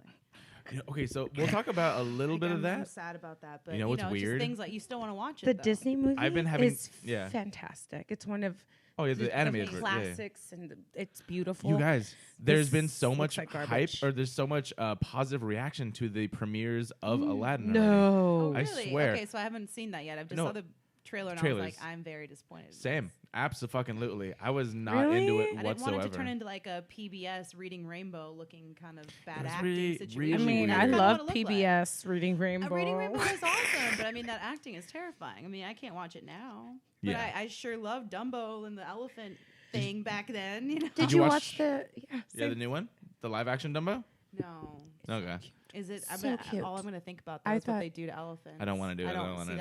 You know, okay, so we'll talk about a little bit of
I'm
that.
sad about that, but
You know what's
it's
weird?
just things like you still want to watch it.
The
though.
Disney movie
I've been having-
is
yeah.
fantastic. It's one of
Oh yeah, the animated version. Yeah.
classics, and it's beautiful.
You guys, there's been
This
so
looks
much
like
hype,
garbage.
or there's so much positive reaction to the premieres of Aladdin. already.
No.
Oh,
I
really?
swear.
Okay, so I haven't seen that yet. I've just
No.
saw the trailer and I
Trailers.
was like, I'm very disappointed.
Same, absolutely. I was not
Really?
into it
I didn't
whatsoever.
want it to turn into like a PBS Reading Rainbow looking kind of bad
was
acting
really-
situation.
really
I mean,
weird.
I
Kinda
love
what it looked like.
PBS Reading Rainbow.
Reading Rainbow is awesome, but I mean that acting is terrifying. I mean, I can't watch it now. But
Yeah.
I sure loved Dumbo and the elephant thing back then. You know?
Did
you
you
watch-
watch the? Yeah.
Yeah, the new one, the live action Dumbo.
No.
Okay.
Is it?
Cute.
All I'm gonna think about
I
though is what
thought-
they do to elephants.
I don't want to do it.
I don't want to think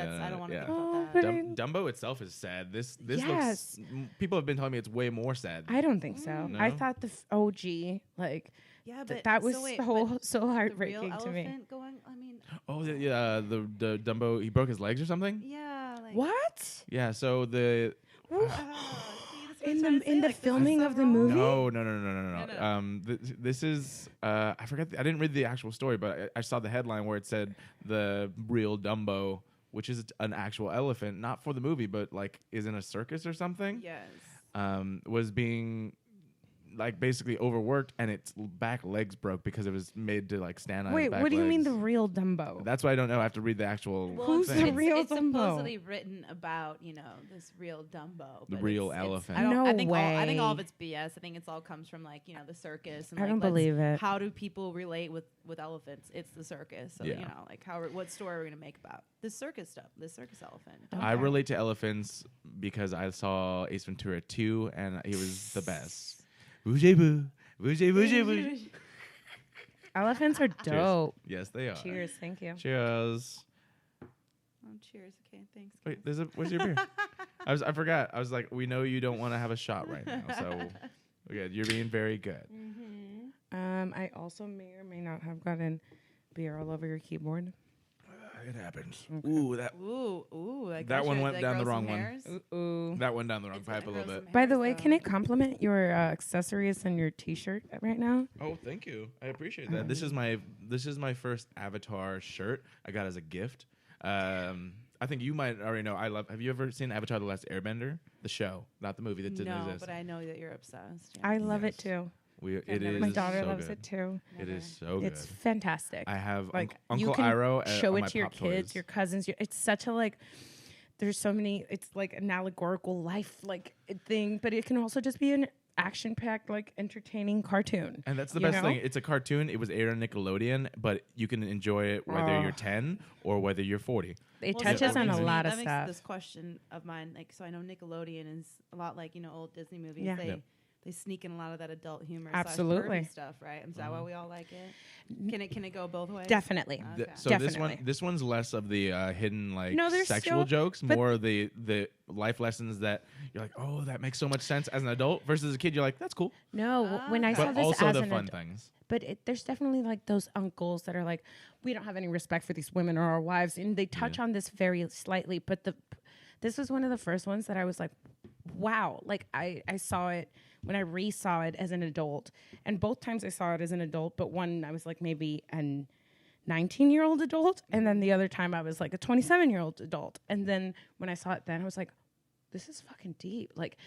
Yeah.
about
Oh,
that.
but
Dumbo itself is sad. This
Yes.
looks. People have been telling me it's way more sad.
I don't think so.
No?
I thought the OG, like,
Yeah, but
that was
so wait,
so
but
so
the real
heartbreaking to me.
elephant going. I mean,
Oh yeah, the Dumbo. He broke his legs or something.
yeah. Like,
What?
Yeah. So the
In the filming of the movie?
no.
No.
This is I forget. I didn't read the actual story, but I saw the headline where it said the real Dumbo, which is an actual elephant, not for the movie, but like is in a circus or something.
Yes.
Was being like basically overworked, and its back legs broke because it was made to like stand on.
Wait,
its back
what do you mean
legs.
the real Dumbo?
That's why I don't know. I have to read the actual.
Who's the
thing.
real
It's
Dumbo?
supposedly written about this real Dumbo.
The
but
real
it's-
elephant.
I don't.
No
I think I think all of
way.
it's BS. I think it's all comes from like the circus. And
I
like,
don't believe it.
How do people relate with elephants? It's the circus. So
Yeah.
like what story are we gonna make about this circus stuff? This circus elephant.
I relate to elephants because I saw Ace Ventura 2, and he was the best. Bougez boo, bougez bougez boo.
Elephants are dope.
Yes, they are.
Cheers, thank you.
Cheers.
Oh, cheers. Okay, thanks.
Wait, where's your beer? I forgot. I was like, we know you don't want to have a shot right now, so okay, you're being very good.
I also may or may not have gotten beer all over your keyboard.
It happens. Ooh, that
Ooh.
That one went down the wrong one.
hairs?
Ooh.
that went down the wrong
It's
pipe a
gonna
little
grow
bit.
some
By the
hairs,
way,
though.
can it compliment your accessories and your T-shirt right now?
Oh, thank you. I appreciate that. This is my first Avatar shirt I got as a gift. I think you might already know. Have you ever seen Avatar: The Last Airbender? The show, not the movie that didn't
No,
exist.
but I know that you're obsessed. Yeah.
I love
Yes.
it too.
It
never
is
My daughter
so
loves
good.
it too.
It is so good.
It's fantastic.
I have
like
Uncle
you can
Iroh
show
on
it
my
to your
Pop
kids,
toys.
your cousins. It's such a like. There's so many. It's like an allegorical life like thing, but it can also just be an action-packed, like entertaining cartoon.
And that's the
you
best
know?
thing. It's a cartoon. It was aired on Nickelodeon, but you can enjoy it whether you're 10 or whether you're 40.
It
Well,
touches
that
on a
makes me-
lot of
that makes
stuff.
this question of mine, like, so I know Nickelodeon is a lot like old Disney movies.
Yeah.
They sneak in a lot of that adult humor,
Absolutely.
/pervy stuff, right? Is that why we all like it? Can it go both ways?
Definitely.
Okay.
So
Definitely.
this one's less of the hidden like
No, there's
sexual
still-
jokes,
but-
more of the life lessons that you're like, oh, that makes so much sense as an adult. Versus as a kid, you're like, that's cool.
No, when I saw
But
this
also
as
the
an
fun
adult,
things.
but there's definitely like those uncles that are like, we don't have any respect for these women or our wives, and they touch on this very slightly. But this was one of the first ones that I was like, wow. Like I saw it when I re-saw it as an adult, and both times I saw it as an adult, but one I was like maybe an 19-year-old adult, and then the other time I was like a 27-year-old adult. And then when I saw it then, I was like, this is fucking deep. Like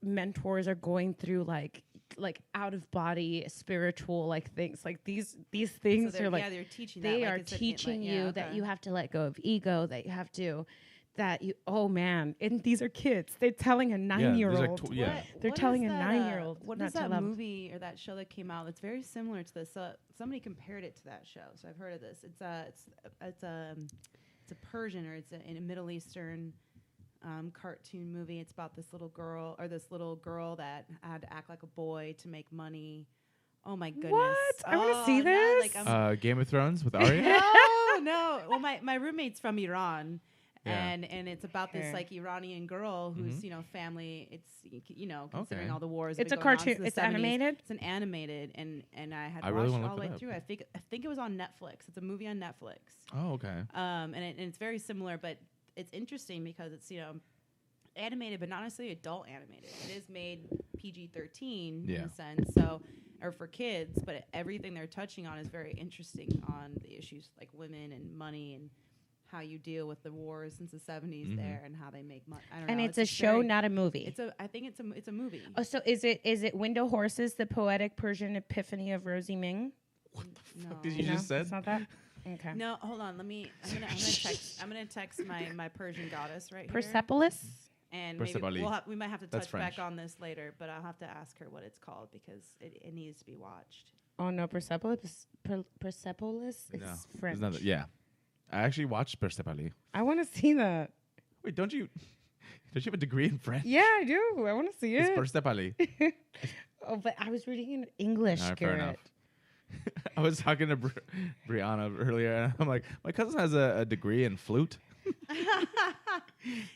mentors are going through like out of body spiritual like things, like these things
So
are like
they're teaching.
they
that,
are
like it's
teaching you that
okay.
you have to let go of ego, that you have to oh man, and these are kids. They're telling a 9-year-old. They're telling a 9-year-old
What
not
is
to
that
love.
movie or that show that came out that's very similar to this? Somebody compared it to that show, so I've heard of this. It's a Persian or it's a Middle Eastern cartoon movie. It's about this little girl that had to act like a boy to make money. Oh my goodness!
What? I wanna see
now,
this.
like, I'm
Game of Thrones with Arya.
no. Well, my roommate's from Iran.
Yeah.
And it's about this
Okay.
like Iranian girl who's family. It's considering
Okay.
all the wars. that
It's a
have been going on
cartoon.
since the
It's
70s.
animated?
It's an animated, and I had
I really
watched
wanna
it all the
look
way
it
through. I think it was on Netflix. It's a movie on Netflix.
Oh, okay.
And it's very similar, but it's interesting because it's animated, but not necessarily adult animated. It is made PG-13 in
Yeah.
a sense, or for kids. But everything they're touching on is very interesting on the issues like women and money and how you deal with the wars since the 70s there and how they make money. I don't know.
And it's a
just
show,
very-
not a movie.
I think it's a movie.
Oh, so is it Window Horses, the poetic Persian epiphany of Rosie Ming?
No.
Did you
No,
just said?
it's not that. Okay.
No, hold on. I'm gonna text my Persian goddess right here.
Persepolis.
And maybe
Persepolis.
we might have to
That's
touch back
French.
on this later, but I'll have to ask her what it's called because it needs to be watched.
Oh no, Persepolis. Persepolis is
No,
French.
there's nothing. Yeah, I actually watched Persepolis.
I want to see that.
Wait, don't you have a degree in French?
Yeah, I do. I want to see
It's
it.
Persepolis.
Oh, but I was reading in English,
All right, fair
Garrett.
enough. I was talking to Brianna earlier, and I'm like, my cousin has a degree in flute.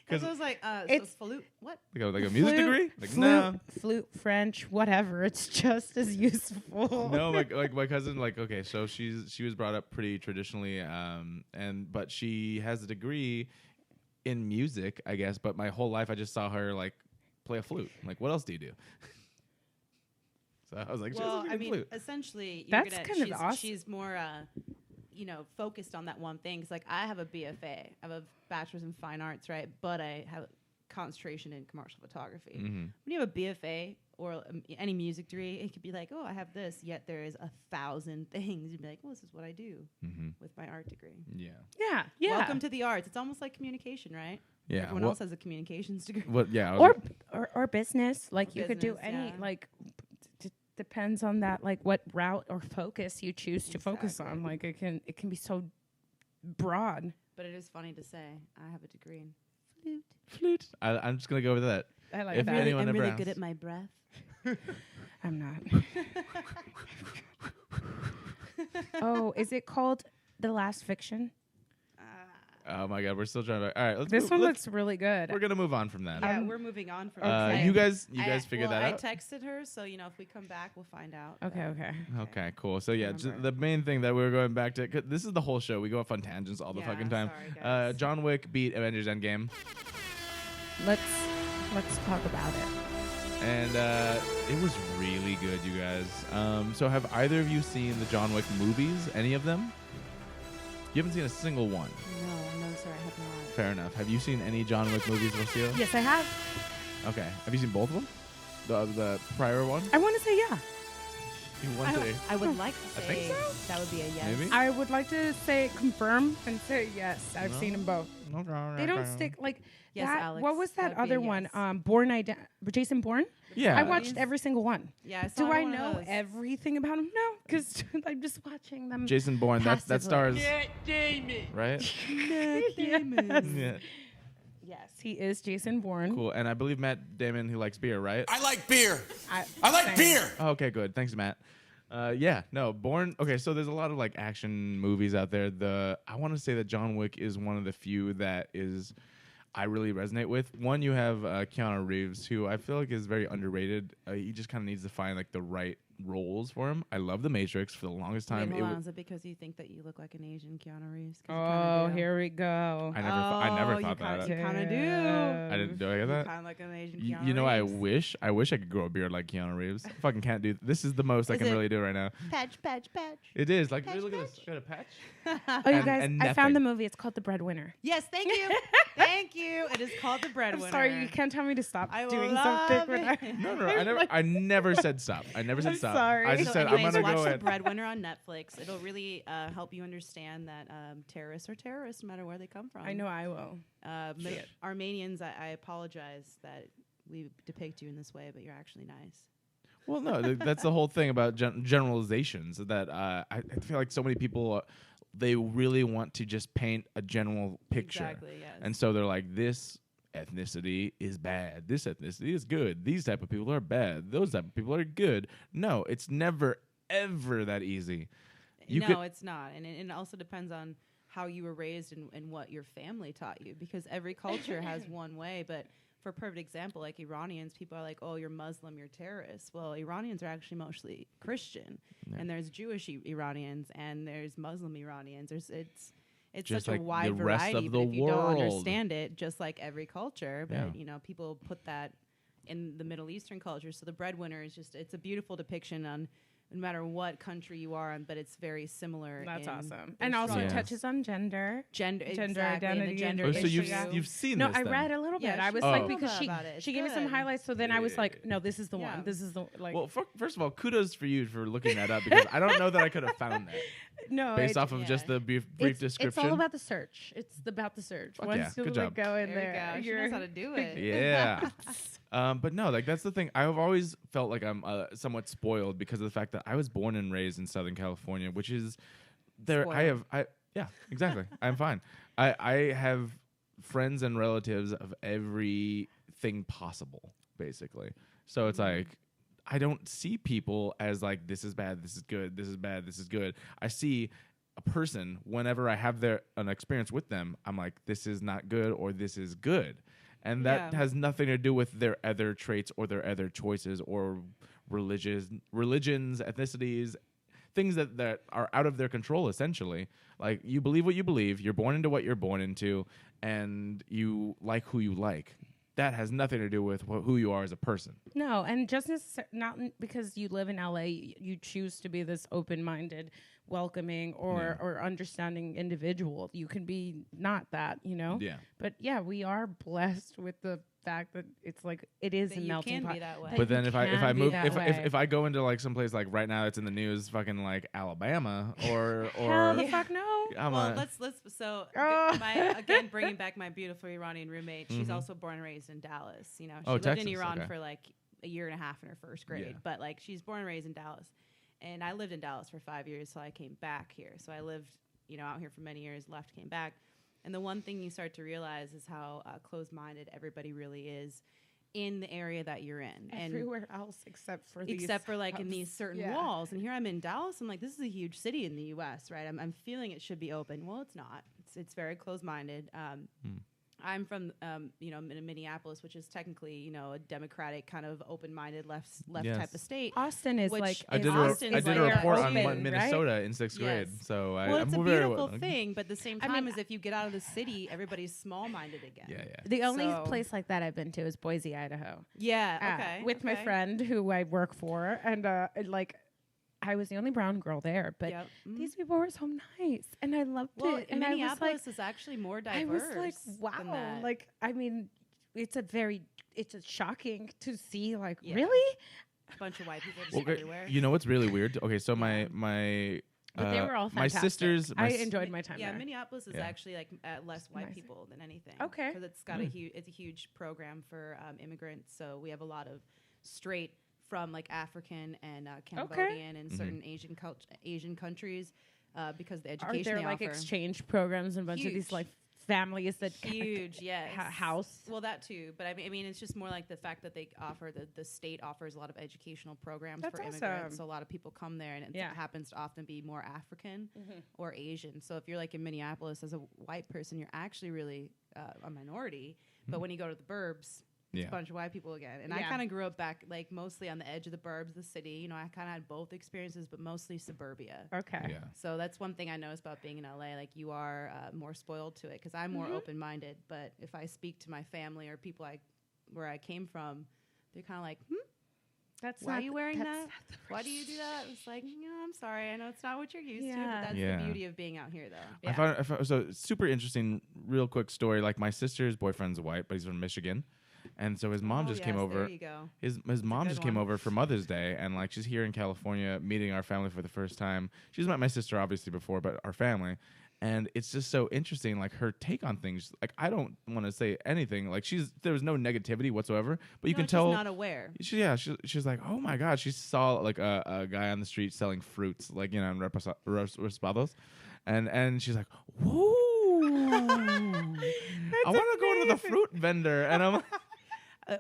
Because I was like,
it's
so flute, what?
Like a music degree? Like,
flute,
no.
flute, French, whatever. It's just as useful.
No, like my cousin, like, okay, so she was brought up pretty traditionally, but she has a degree in music, I guess. But my whole life, I just saw her like play a flute. Like, what else do you do? So I was like,
Well, I mean,
flute.
essentially,
That's kind of awesome.
She's more, focused on that one thing. 'Cause, like, I have a BFA, I have a bachelor's in fine arts, right? But I have concentration in commercial photography.
Mm-hmm.
When you have a BFA or any music degree, it could be like, oh, I have this. Yet there is 1,000 things. You'd be like, well, this is what I do with my art degree.
Yeah.
Yeah.
Welcome to the arts. It's almost like communication, right?
Yeah.
Everyone else has a communications degree.
What? Yeah.
Or business. Like, you could do
Business,
any,
yeah.
like, depends on that, like, what route or focus you choose to focus on. Like, it can be so broad.
But it is funny to say, I have a degree in
flute. I'm just gonna go with that.
I like
If
that.
anyone
I'm
ever
really good
asks.
at my breath.
I'm not. Oh, is it called The Last Fiction?
Oh my God, we're still trying to. All right, let's.
This
move,
one
let's-
looks really good.
We're gonna move on from that.
Yeah, we're moving on from
You guys figured that
I
out.
texted her, so if we come back, we'll find out.
Okay.
Okay, cool. So yeah,
Remember.
the main thing that we were going back to, 'cause this is the whole show. We go off on tangents all the
Yeah,
fucking time.
sorry, guys.
John Wick beat Avengers Endgame,
Let's talk about it.
and it was really good, you guys. So have either of you seen the John Wick movies? Any of them? You haven't seen a single one.
No, sir, I have not.
Fair enough. Have you seen any John Wick movies, Rocio?
Yes, I have.
Okay. Have you seen both of them? The prior one?
I want to say yeah.
You want to?
I would like to
I think
say
so.
that would be a yes.
Maybe?
I would like to say confirm and say yes. I've seen them both.
Okay.
They don't stick like
Yes,
that.
Alex,
What was that
that'd be a
other one?
yes.
Jason Bourne.
Yeah.
I watched every single one.
Yeah, I saw
Do I
one of
know
those.
everything about him? No, because I'm just watching them.
Jason Bourne. That
Passively.
stars.
Matt Damon.
Right?
Yes.
Yeah.
Yes, he is Jason Bourne.
Cool. And I believe Matt Damon, he likes beer, right?
I like beer.
I
like beer.
Oh, okay, good. Thanks, Matt. Yeah, no, Bourne. Okay, so there's a lot of like action movies out there. I want to say that John Wick is one of the few that I really resonate with. One, you have Keanu Reeves, who I feel like is very underrated. He just kind of needs to find like the right roles for him. I love The Matrix for the longest time.
Wait, hold on. Is it because you think that you look like an Asian Keanu Reeves? 'Cause you
Oh,
kinda do.
here we go.
I never
you
thought
kinda,
that.
You kind of do.
I didn't do I get that.
Kind of like an Asian Keanu
You know, I
Reeves.
wish I could grow a beard like Keanu Reeves. Fucking can't do. This is the most I
Is
can
it-
really do right now.
Patch.
It is like
Patch,
look at this. Got a patch.
Oh, you
And-
guys,
and
I found the
nothing.
movie. It's called The Breadwinner.
Yes, thank you. Thank you. It is called The Breadwinner.
I'm sorry, you can't tell me to stop
I
doing
love
something. When
it.
No, I never said stop. I never said
I'm
stop.
sorry.
I just
So
said
anyways,
I'm gonna
watch
go
The
ahead.
Breadwinner on Netflix. It'll really help you understand that terrorists are terrorists no matter where they come from.
I know I will.
Armenians, I apologize that we depict you in this way, but you're actually nice.
Well, no, that's the whole thing about generalizations. That I feel like so many people, they really want to just paint a general picture,
Exactly, yes.
and so they're like, this ethnicity is bad. This ethnicity is good. These type of people are bad. Those type of people are good. No, it's never ever that easy.
It's not. And it also depends on how you were raised and what your family taught you, because every culture has one way. But for a perfect example, like Iranians, people are like, oh, you're Muslim, you're terrorist. Well, Iranians are actually mostly Christian.
Yeah.
And there's Jewish Iranians and there's Muslim Iranians. It's
Just
such
like
a wide
the rest
variety.
of
But
the
if you don't
world.
understand it, just like every culture, but
Yeah.
people put that in the Middle Eastern culture. So The Breadwinner is it's a beautiful depiction on no matter what country you are on, but it's very similar.
That's
in
awesome.
their
And also
Yes.
it touches on gender.
gender
Gender
exactly, and the
identity
gender
Oh,
and
so
issue.
you've seen
No,
this
I
then.
read a little bit.
Yeah,
I
she
was
told
like,
me
because
about it.
she
It's
gave me some
good.
highlights. So then I was like, no, this is the
Yeah.
one. This is the like.
Well, first of all, kudos for you for looking that up, because I don't know that I could have found that
no,
based
it-
off of just the brief description.
It's all about the search. It's about the search.
Fuck
Once
yeah,
you
good
like,
job.
go in
There
there,
you go. She
you're
knows how to do it.
Yeah. But no, like that's the thing. I've always felt like I'm somewhat spoiled because of the fact that I was born and raised in Southern California, which is there. Yeah, exactly. I'm fine. I have friends and relatives of everything possible, basically. So it's like I don't see people as like, this is bad, this is good, this is bad, this is good. I see a person whenever I have an experience with them, I'm like, this is not good or this is good. And that has nothing to do with their other traits or their other choices or religions, ethnicities, things that are out of their control, essentially. Like, you believe what you believe, you're born into what you're born into, and you like who you like. That has nothing to do with who you are as a person.
No, and just not because you live in LA, you choose to be this open-minded, welcoming, or understanding individual. You can be not that, you know?
Yeah.
But yeah, we are blessed with the fact that it's like it is a melting pot.
Be that way.
But then if I move if I go into like someplace like right now it's in the news, fucking like Alabama or
hell the fuck no.
Again, bringing back my beautiful Iranian roommate. She's also born and raised in Dallas. You know, she lived
Texas,
in Iran for like a year and a half in her first grade, but like she's born and raised in Dallas. And I lived in Dallas for 5 years, so I came back here. So I lived, out here for many years, left, came back. And the one thing you start to realize is how closed-minded everybody really is in the area that you're in.
Everywhere else except for
like in these certain walls. And here I'm in Dallas. I'm like, this is a huge city in the U.S., right? I'm feeling it should be open. Well, it's not. It's very closed-minded. I'm from, in Minneapolis, which is technically, a democratic kind of open-minded left type of state.
Austin is like
I did a report on Minnesota in 6th grade, so
it's a beautiful thing. But at the same time, as if you get out of the city, everybody's small-minded again.
Yeah.
The only place like that I've been to is Boise, Idaho.
Yeah. Okay.
With my friend who I work for, and I was the only brown girl there, but these people were so nice, and I loved it. And
Minneapolis is actually more diverse.
I was like, wow. Like, I mean, it's shocking to see, like, really?
A bunch of white people just everywhere.
You know what's really weird? Okay, so my
but they were all fantastic.
My sisters.
I enjoyed my time there.
Yeah, Minneapolis is actually like less white people than anything.
Okay,
because it's got it's a huge program for immigrants. So we have a lot of straight from like African and Cambodian and certain Asian countries because the education
they offer. Are there like exchange programs and a bunch of these like families that
huge
house?
Well, that too, but I mean it's just more like the fact that they offer the state offers a lot of educational programs for immigrants. Awesome. So a lot of people come there, and it happens to often be more African or Asian. So if you're like in Minneapolis as a white person, you're actually really a minority. But when you go to the burbs, it's a bunch of white people again. And I kind of grew up back like mostly on the edge of the burbs, the city. I kind of had both experiences, but mostly suburbia.
Okay.
Yeah.
So that's one thing I noticed about being in LA. Like you are more spoiled to it because I'm more open-minded. But if I speak to my family or people where I came from, they're kind of like, why are you wearing that? Why do you do that? It's like, I'm sorry. I know it's not what you're used to, but that's the beauty of being out here, though.
I found so super interesting, real quick story. Like my sister's boyfriend's white, but he's from Michigan. And so his mom just came over.
There you go.
His mom just came over for Mother's Day, and like she's here in California meeting our family for the first time. She's met my sister obviously before, but our family. And it's just so interesting, like her take on things. Like I don't want to say anything. Like there was no negativity whatsoever, but you can tell.
She's not aware.
She's like, oh my god, she saw like a guy on the street selling fruits, like in Raspados, and she's like, whoa, I want to go to the fruit vendor, and I'm.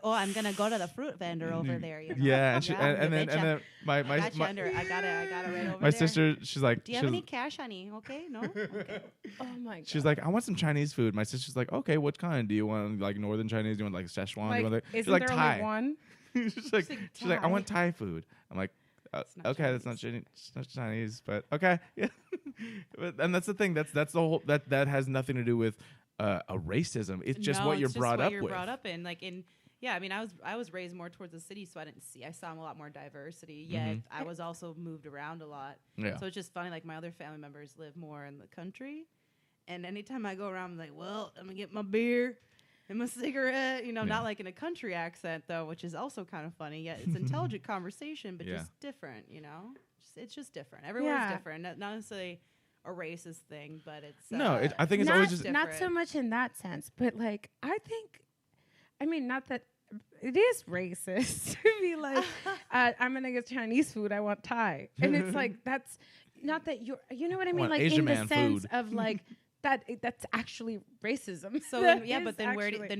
I'm gonna go to the fruit vendor over there.
Yeah, and then my
I got it right over there.
My sister, she's like,
do you have any cash, honey? Okay, no. Okay.
Oh my god.
She's like, I want some Chinese food. My sister's like, okay, what kind? Do you want like Northern Chinese? Do you want like Szechuan?
Like,
do you want
isn't
like
there
Thai?
only one?
she's like, I want Thai food. I'm like, okay, that's not Chinese, but okay, yeah. And that's the thing. That's the whole that has nothing to do with a racism. It's just what you're brought up with.
Brought up in, like in. Yeah, I mean, I was raised more towards the city, so I saw a lot more diversity. Yet I was also moved around a lot.
Yeah.
So it's just funny. Like my other family members live more in the country, and anytime I go around, I'm like, well, I'm gonna get my beer and my cigarette. Not like in a country accent though, which is also kind of funny. Yet it's intelligent conversation, but just different. It's just different. Everyone's different. Not necessarily a racist thing, but it's
I think it's always just
not so much in that sense, but like I mean, not that it is racist to be like, I'm gonna get Chinese food. I want Thai, and it's like that's not that you know what I mean. Like
Asian
in the sense
food.
of like that's actually racism.
So but then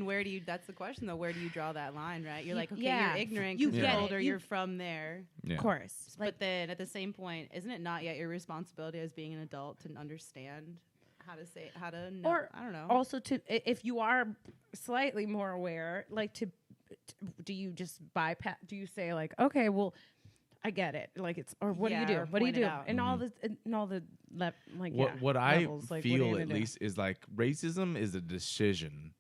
where do you? That's the question though. Where do you draw that line, right? You're like, okay, you're ignorant. You get older. You're from there,
of course.
But then at the same point, isn't it not yet your responsibility as being an adult to understand how to know? Or I don't know.
Also, if you are slightly more aware, like do you just bypass? Do you say like, okay, well, I get it. Like what do you do? What do you do? And all the
what I
levels, like,
feel at least is like racism is a decision.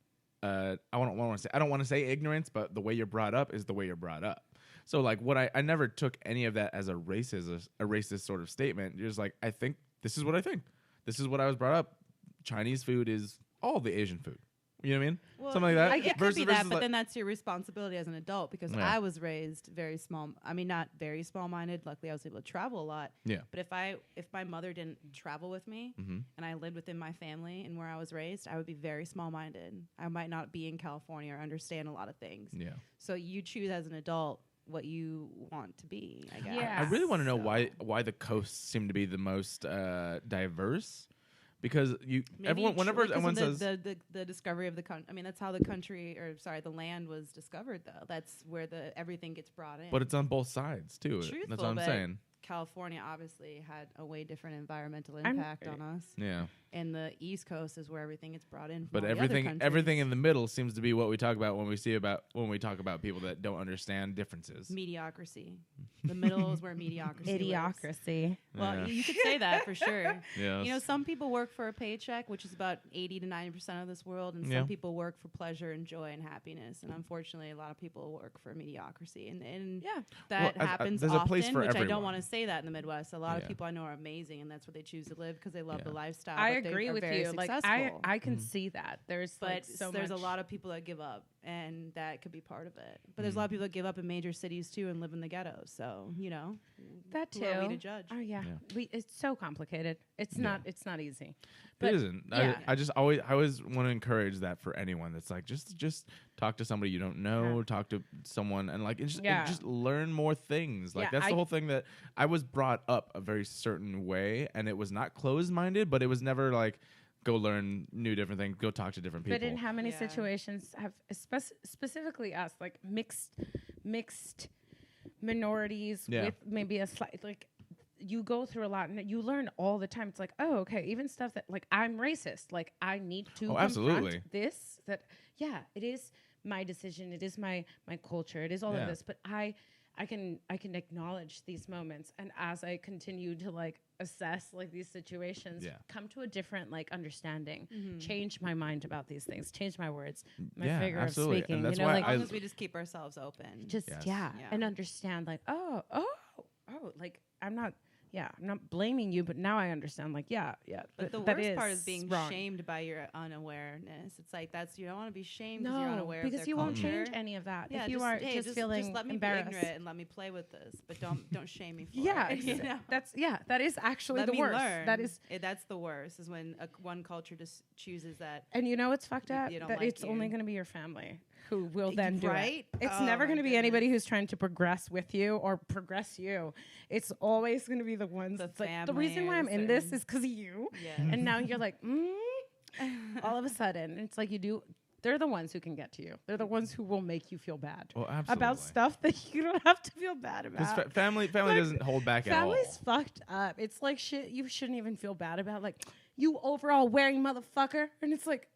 I don't want to say ignorance, but the way you're brought up is the way you're brought up. So like I never took any of that as a racist sort of statement. You're just like, I think this is what I think. This is what I was brought up. Chinese food is all the Asian food. You know what I mean?
Well,
something like that.
It could be that, but then that's your responsibility as an adult because I was raised very small. I mean, not very small-minded. Luckily, I was able to travel a lot.
Yeah.
But if my mother didn't travel with me and I lived within my family and where I was raised, I would be very small-minded. I might not be in California or understand a lot of things.
Yeah.
So you choose as an adult what you want to be, I guess.
Yeah.
I really want to know why the coasts seem to be the most diverse. Because whenever everyone says
the discovery of the country, I mean that's how the land was discovered though. That's where everything gets brought in.
But it's on both sides too.
Truthful,
that's what I'm saying.
California obviously had a way different environmental impact on us.
Yeah.
And the East Coast is where everything gets brought in.
But everything in the middle seems to be what we talk about when we talk about people that don't understand differences.
Mediocrity. The middle is where mediocrity
Idiocracy.
Well, you could say that for sure.
Yes.
You know, some people work for a paycheck, which is about 80 to 90% of this world, and some people work for pleasure and joy and happiness. And unfortunately, a lot of people work for mediocrity. And that happens
there's
often,
a place for
which
everyone.
I don't want to say that in the Midwest. A lot of people I know are amazing, and that's what they choose to live because they love the lifestyle.
I agree with you.
Like
I can see that. There's
there's a lot of people that give up, and that could be part of it. But there's a lot of people that give up in major cities too and live in the ghettos. So
that too.
Who are we to judge?
Oh yeah. It's so complicated. It's not easy. But
it isn't.
Yeah.
I always want to encourage that for anyone that's like just talk to somebody you don't know, talk to someone and just learn more things. Like that's the whole thing that I was brought up a very certain way, and it was not closed-minded, but it was never like go learn new different things, go talk to different people.
But in how many situations have specifically us like mixed minorities with maybe a slight you go through a lot and you learn all the time. It's like, oh, okay, even stuff that like I'm racist. Like I need to confront this. It is my decision. It is my culture. It is all of this. But I can acknowledge these moments, and as I continue to like assess like these situations, come to a different like understanding, change my mind about these things, change my words, my figure of speaking.
And that's
why as long as we just keep ourselves open,
just and understand like oh, like I'm not blaming you, but now I understand. Like,
But the worst part is being shamed by your unawareness. It's like you don't want to be shamed because you're unaware of their
because you
culture.
won't change any of that.
Yeah,
if you are just feeling
just let me
embarrassed.
be ignorant and let me play with this, but don't shame me for it.
You know? That is actually
let
the
me
worst.
Learn.
That's
the worst is when one culture just chooses that.
And you know what's fucked up? That it's only going to be your family who will then do it. It's never going to be anybody who's trying to progress with you or progress you. It's always going to be the ones that's like, the reason why I'm in this is because of you. Yeah. And now you're like, all of a sudden, it's like they're the ones who can get to you. They're the ones who will make you feel bad about stuff that you don't have to feel bad about.
Because family doesn't hold back at all.
Family's fucked up. It's like shit you shouldn't even feel bad about. Like, you overall wearing motherfucker. And it's like,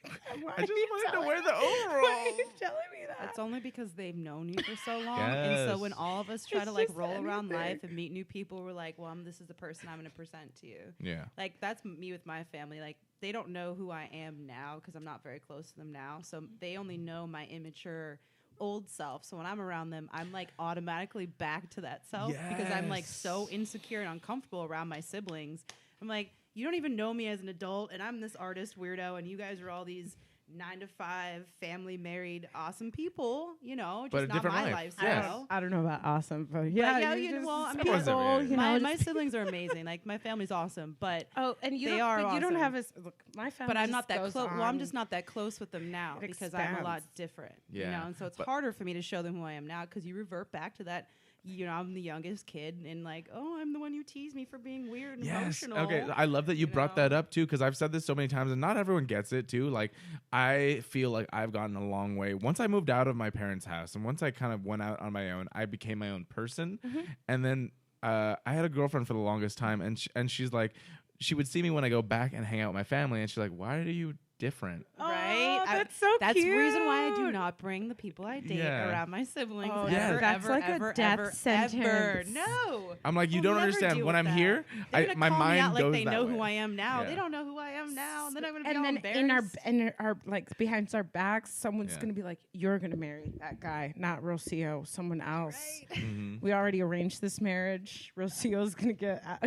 I just wanted to wear the overall.
Why are you telling me that?
It's only because they've known you for so long. And so when all of us try to like roll around life and meet new people, we're like, well, this is the person I'm going to present to you.
Yeah.
Like that's me with my family. Like they don't know who I am now because I'm not very close to them now. So they only know my immature old self. So when I'm around them, I'm like automatically back to that self because I'm like so insecure and uncomfortable around my siblings. I'm like, you don't even know me as an adult, and I'm this artist weirdo, and you guys are all these 9-to-5, family, married, awesome people, you know,
But
just
a
not
different
my
life.
lifestyle.
I don't know about awesome, but yeah,
you know, well, I mean,
Everyone's
people,
my siblings are amazing. Like my family's awesome, but
oh, and you
they
don't,
are
but you don't
awesome.
have as look, my family.
but I'm
just
not that
goes
close. Well, I'm
on.
just not that close with them now
It
because I'm a lot
expands.
different.
Yeah,
You know, and so it's
but-
harder for me to show them who I am now because you revert back to that. You know, I'm the youngest kid, and like, oh, I'm the one you tease me for being weird and
Yes.
emotional.
Okay. I love that you brought
know?
that up too, because I've said this so many times, and not everyone gets it too. Like, I feel like I've gotten a long way. Once I moved out of my parents' house, and once I kind of went out on my own, I became my own person. And then I had a girlfriend for the longest time, and she's like, she would see me when I go back and hang out with my family, and she's like, "Why are you different?"
Right?
Oh, that's so
That's the reason why I do
cute.
not bring the people I date
Yeah.
around my siblings.
Oh,
yeah.
ever,
that's
ever,
like a
ever,
death
ever,
sentence.
ever. No.
I'm like, you
We'll
don't
never
understand.
deal
When
with
I'm
that.
here,
They're gonna
my
call me
mind
out like
goes
they
that
know
way.
who I am now.
Yeah.
They don't know who I am now. And then I'm gonna be
And
all
then
embarrassed.
in our like behind our backs, someone's
Yeah.
gonna be like, "You're gonna marry that guy, not Rocio, someone else."
Right?
Mm-hmm.
We already arranged this marriage. Rocio's gonna get out.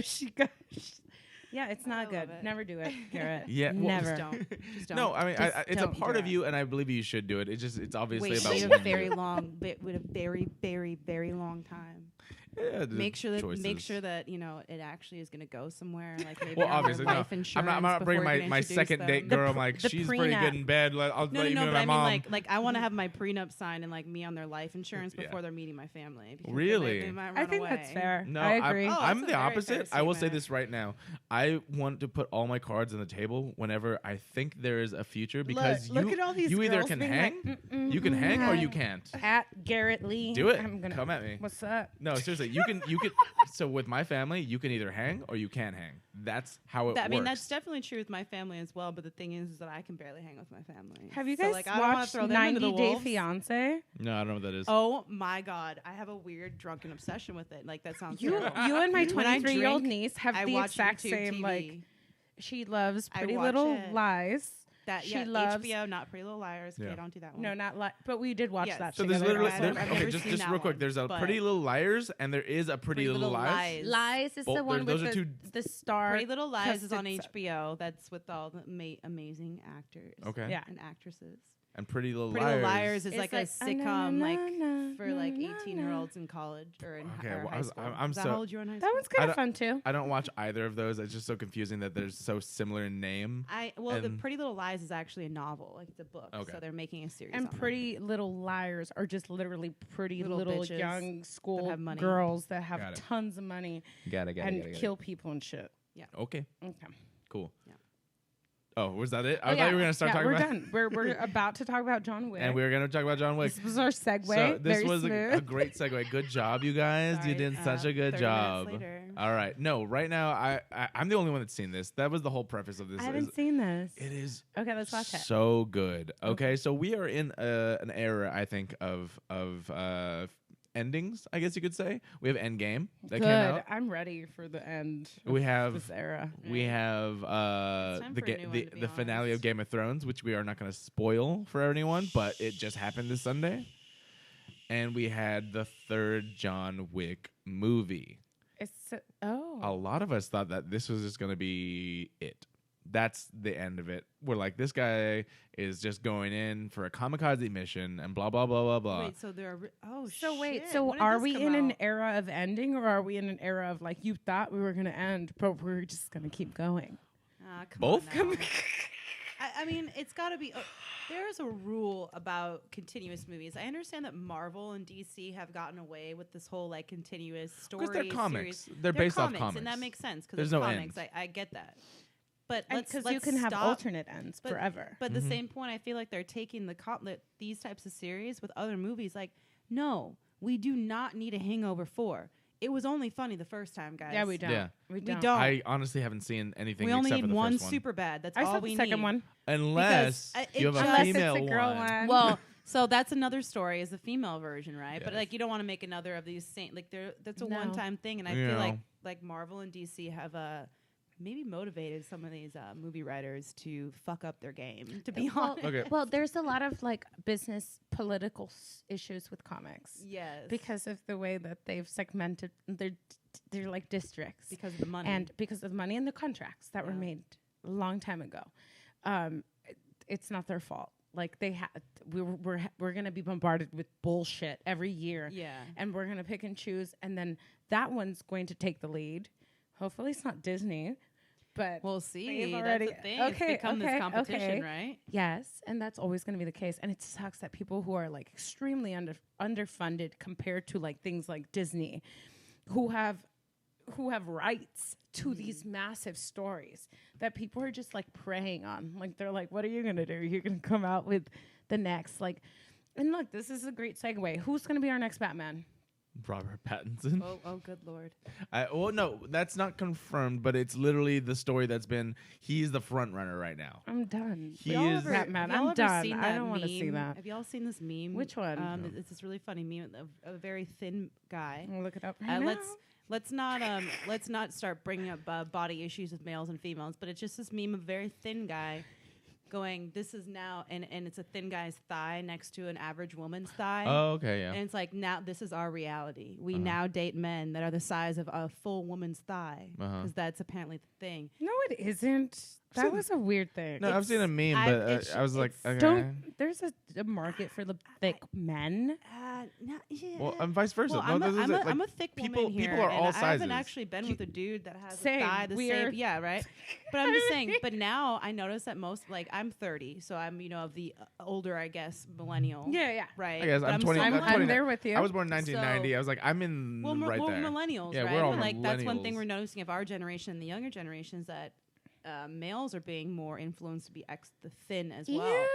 Yeah, it's not
I
good.
love it.
Never do it, Garrett.
Yeah, well,
never.
Just don't. Just don't.
No, I mean,
Just
it's a
don't
part
do
of
it.
you, and I believe you should do it. It's obviously
Wait,
about
wait a
one
very
year.
long, with a very, very, very long time.
Yeah, the
Make sure
choices.
that you know it actually is going to go somewhere. Like maybe
Well,
on their
obviously, no.
life insurance.
I'm not bringing
before you
my
introduce
second
them.
date girl. I'm like,
the
she's pretty
prenup.
good in bed. I'll
No,
let you
no,
know
but
my
I
mom.
mean, like I want to have my prenup signed and like me on their life insurance
Yeah.
before they're meeting my family. because
Really?
They might
I
run
think
away.
that's fair.
No,
I agree.
Oh,
I'm
that's
the
a very
opposite.
fair
I will say
statement.
this right now. I want to put all my cards on the table whenever I think there is a future because
look at all these
you either
girls
can
being
hang,
like,
you can hang, or you can't.
At Garrett Lee.
Do it.
I'm gonna
Come at me.
What's up?
No, seriously, you can. So with my family, you can either hang or you can't hang. That's how it
I
works.
mean, that's definitely true with my family as well. But the thing is that I can barely hang with my family.
Have you
So,
guys
like, I don't wanna
watched
throw them into
90
the
Day
wolves.
Fiance?
No, I don't know what that is.
Oh my god, I have a weird drunken obsession with it. Like that sounds
You
terrible.
and my
When I
23-year-old
drink,
niece have
I
the
watch
exact
YouTube
same
TV.
like. She loves
I
Pretty
watch
Little
it.
Lies.
That
she
yeah,
loves-
HBO, not Pretty Little Liars. Okay,
Yeah.
don't do that one.
No, not like, but we did watch
Yes.
that.
So there's
together.
literally
I've never
just
seen that
real quick.
one,
There's a
but-
Pretty Little Liars and there is a Pretty, Little Lies.
Lies is
Both-
the one
those
with
are two-
the star.
Pretty Little Lies is on
it's-
HBO. That's with all the amazing actors.
Okay.
Yeah.
And actresses.
And Pretty Little
Pretty
Liars.
Little Liars is
It's
like a
like,
sitcom,
na,
like
na, na,
for like
na, na.
18-year-olds in college or in
Okay,
or
well,
high school.
I'm
Is that
so-
how old you were in high
That
school?
one's
I
kind
don't-
of fun too.
I don't watch either of those. It's just so confusing that they're so similar in name.
The
and-
Pretty Little Lies is actually a novel, like it's a book.
Okay.
So they're making a series.
And
on it.
Pretty Little Liars are just literally pretty
Little
little
bitches
young school
have money.
girls that have
Got it.
tons of money
Got it.
and kill people and shit.
Okay,
Okay.
cool.
Yeah.
Oh, was that it? I
Oh,
thought you were gonna start talking
we're
about.
done. We're about to talk about John Wick.
And we were gonna talk about John Wick.
This was our segue.
So this
Very
was a
smooth.
great segue. Good job, you guys.
Sorry,
you did such a good
30
job.
minutes later.
All right. No, right now I'm the only one that's seen this. That was the whole preface of this.
I haven't seen this.
It is
Okay, let's watch it.
so good. Okay, so we are in an era, I think, of endings. I guess you could say we have Endgame that
Good.
came out.
I'm ready for the end.
We
of
have
this era.
We have
time
the
for a new one, to be
the finale of
honest.
Game of Thrones, which we are not going to spoil for anyone, but it just happened this Sunday. And we had the third John Wick movie.
It's
A
oh.
lot of us thought that this was just going to be it. That's the end of it. We're like, this guy is just going in for a kamikaze mission and blah, blah, blah, blah, blah.
Wait, so there are.
So wait,
shit.
so
When did
are
this
we
come
in an
out?
era of ending, or are we in an era of like you thought we were gonna end, but we're just gonna keep going?
Ah, come
Both?
on now. I mean, it's got to be. There's a rule about continuous movies. I understand that Marvel and DC have gotten away with this whole like continuous story.
Because they're comics.
Series.
They're based off
and
comics.
that makes sense because
There's
it's
no
comics.
end.
I get that, but
Because
let's
you can have
stop.
alternate ends
But-
forever.
But at the same point, I feel like they're taking these types of series with other movies. Like, no, we do not need a Hangover 4. It was only funny the first time, guys.
Yeah, we don't.
Yeah.
We don't.
don't.
I honestly haven't seen anything
We only
except
need
for the
one
first
super bad. That's
I
all
saw
we
the second
need.
one.
Unless
Because,
you have a
Unless
female
it's a girl
one.
one.
Well, so that's another story, is the female version, right? But
Yes.
like, you don't want to make another of these that's a
No.
one-time thing, and I
Yeah.
feel like Marvel and DC have maybe motivated some of these movie writers to fuck up their game. To be
Well,
honest,
Okay.
well, there's a lot of like business political issues with comics
yes,
because of the way that they've segmented their like districts
because of the money
and because of the money and the contracts that were
Yeah.
made a long time ago. it's not their fault. Like we're gonna be bombarded with bullshit every year.
Yeah.
And we're gonna pick and choose, and then that one's going to take the lead. Hopefully it's not Disney, but
We'll see.
they've
That's
already-
the thing.
okay,
It's become
okay,
this competition,
okay.
right?
yes, and that's always gonna be the case. And it sucks that people who are like extremely underfunded compared to like things like Disney, who have rights to these massive stories that people are just like preying on. Like they're like, what are you gonna do? You're gonna come out with the next like, and look, this is a great segue. Who's gonna be our next Batman?
Robert Pattinson.
Oh, good Lord.
Well, no, that's not confirmed, but it's literally the story that's been. He's the front runner right now.
I'm done.
He
Y'all
is.
Batman.
have y'all
I'm
ever
done.
seen
I
that
don't want to see
meme?
that.
Have y'all seen this meme?
Which one?
It's this really funny meme of a very thin guy.
I'll look it up right now.
Let's not start bringing up body issues with males and females, but it's just this meme of a very thin guy going, this is now, and it's a thin guy's thigh next to an average woman's thigh.
Oh, okay, yeah.
And it's like, now this is our reality. We now date men that are the size of a full woman's thigh, because that's apparently the thing.
No, it isn't. That was a weird thing.
No, I've seen a meme, but I was like, okay.
There's a market for the thick men.
Yeah.
Well, and vice versa.
Well,
No,
I'm a thick
people,
woman here.
people are
and
all
I
sizes.
haven't actually been with a dude that has
Same,
a thigh the
weird.
same. Yeah, right. But I'm just saying. But now I notice that most, like, I'm 30, so I'm of the older, I guess, millennial.
Yeah.
Right.
I guess
But
I'm 20.
I'm
29.
there with you.
I was born in 1990.
So-
I was like, I'm in
Well,
right
we're
there.
millennials,
Yeah,
right?
we're all
But, like that's one thing
millennials.
we're noticing of our generation and the younger generations that males are being more influenced to be the thin as well.
Yeah.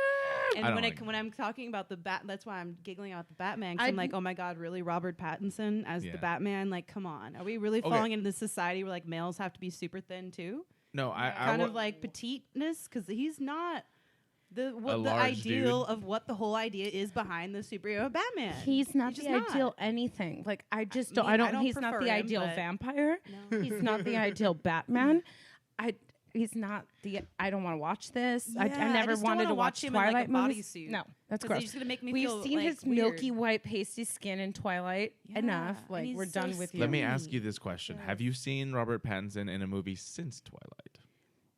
And
I
when
don't like
when I'm talking about the that's why I'm giggling about the Batman. 'Cause I'm like, oh my god, really, Robert Pattinson as
Yeah.
the Batman? Like, come on, are we really falling into this society where like males have to be super thin too?
No, I
Kind of like petiteness, because he's not the
large
ideal
dude.
of what the whole idea is behind the superhero Batman.
He's not
just
the ideal anything. Like I just don't.
Me,
I don't.
I don't
He's not
prefer
the
him,
ideal
but-
vampire.
No.
He's not the ideal Batman. He's not the. I don't want to watch this. I
Yeah, I
never
just don't
wanted
wanna
to
watch
watch
him in, like, a
Twilight movies.
bodysuit.
No, that's
'Cause
gross.
he's just gonna make me
We've
feel,
seen
like,
his
weird.
milky white pasty skin in Twilight enough.
and
Like
he's
we're
so
done with you.
Let me
skinny.
ask you this question: Have you seen Robert Pattinson in a movie since Twilight?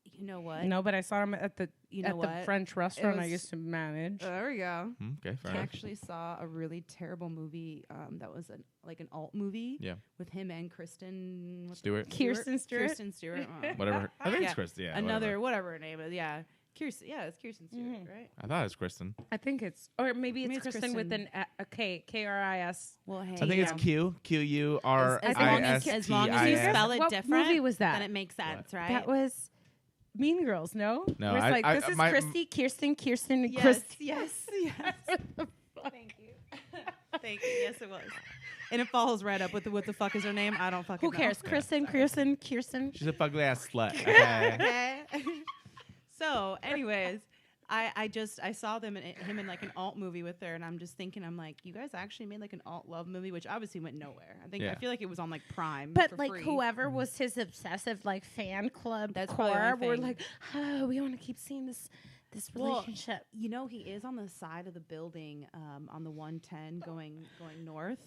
You know what?
No, but I saw him at the
You know
the
what?
French restaurant I
was-
used to manage.
There we go.
Okay, fair
I
enough.
actually saw a really terrible movie that was an alt movie
Yeah,
with him and Kristen
Stewart.
Kirsten Stewart?
Kirsten Stewart.
Whatever. I think
Yeah.
it's Kristen. Yeah,
Another whatever her name is. Yeah. Kirsten. Yeah, it's Kirsten Stewart, right?
I thought it was Kristen.
I think it's, or maybe
Maybe
it's
it's
Kristen with
Kristen.
a K, K-R-I-S.
Well, hey.
I think it's
as long as you
Q-U-R-I-S-T-I-N.
spell it
What
different,
movie was that?
then it makes sense, right?
That was Mean Girls, no?
No,
Where it's
I-
like,
I-
this is
my-
Kirsten, Kirsten,
yes,
Christy.
yes. Thank you. Thank you. Yes, it was. And it follows right up with the what the fuck is her name? I don't fucking
Who cares?
know.
Kirsten.
She's a fugly ass slut. Okay.
Okay. So, anyways, I saw him in like an alt movie with her, and I'm just thinking, I'm like, you guys actually made like an alt love movie, which obviously went nowhere. I
Yeah.
feel like it was on like Prime,
But
for
like
free.
whoever was his obsessive like fan club
That's probably the
core
only
were
thing.
like, oh, we want to keep seeing this
Well,
relationship.
You know, he is on the side of the building on the 110 going north.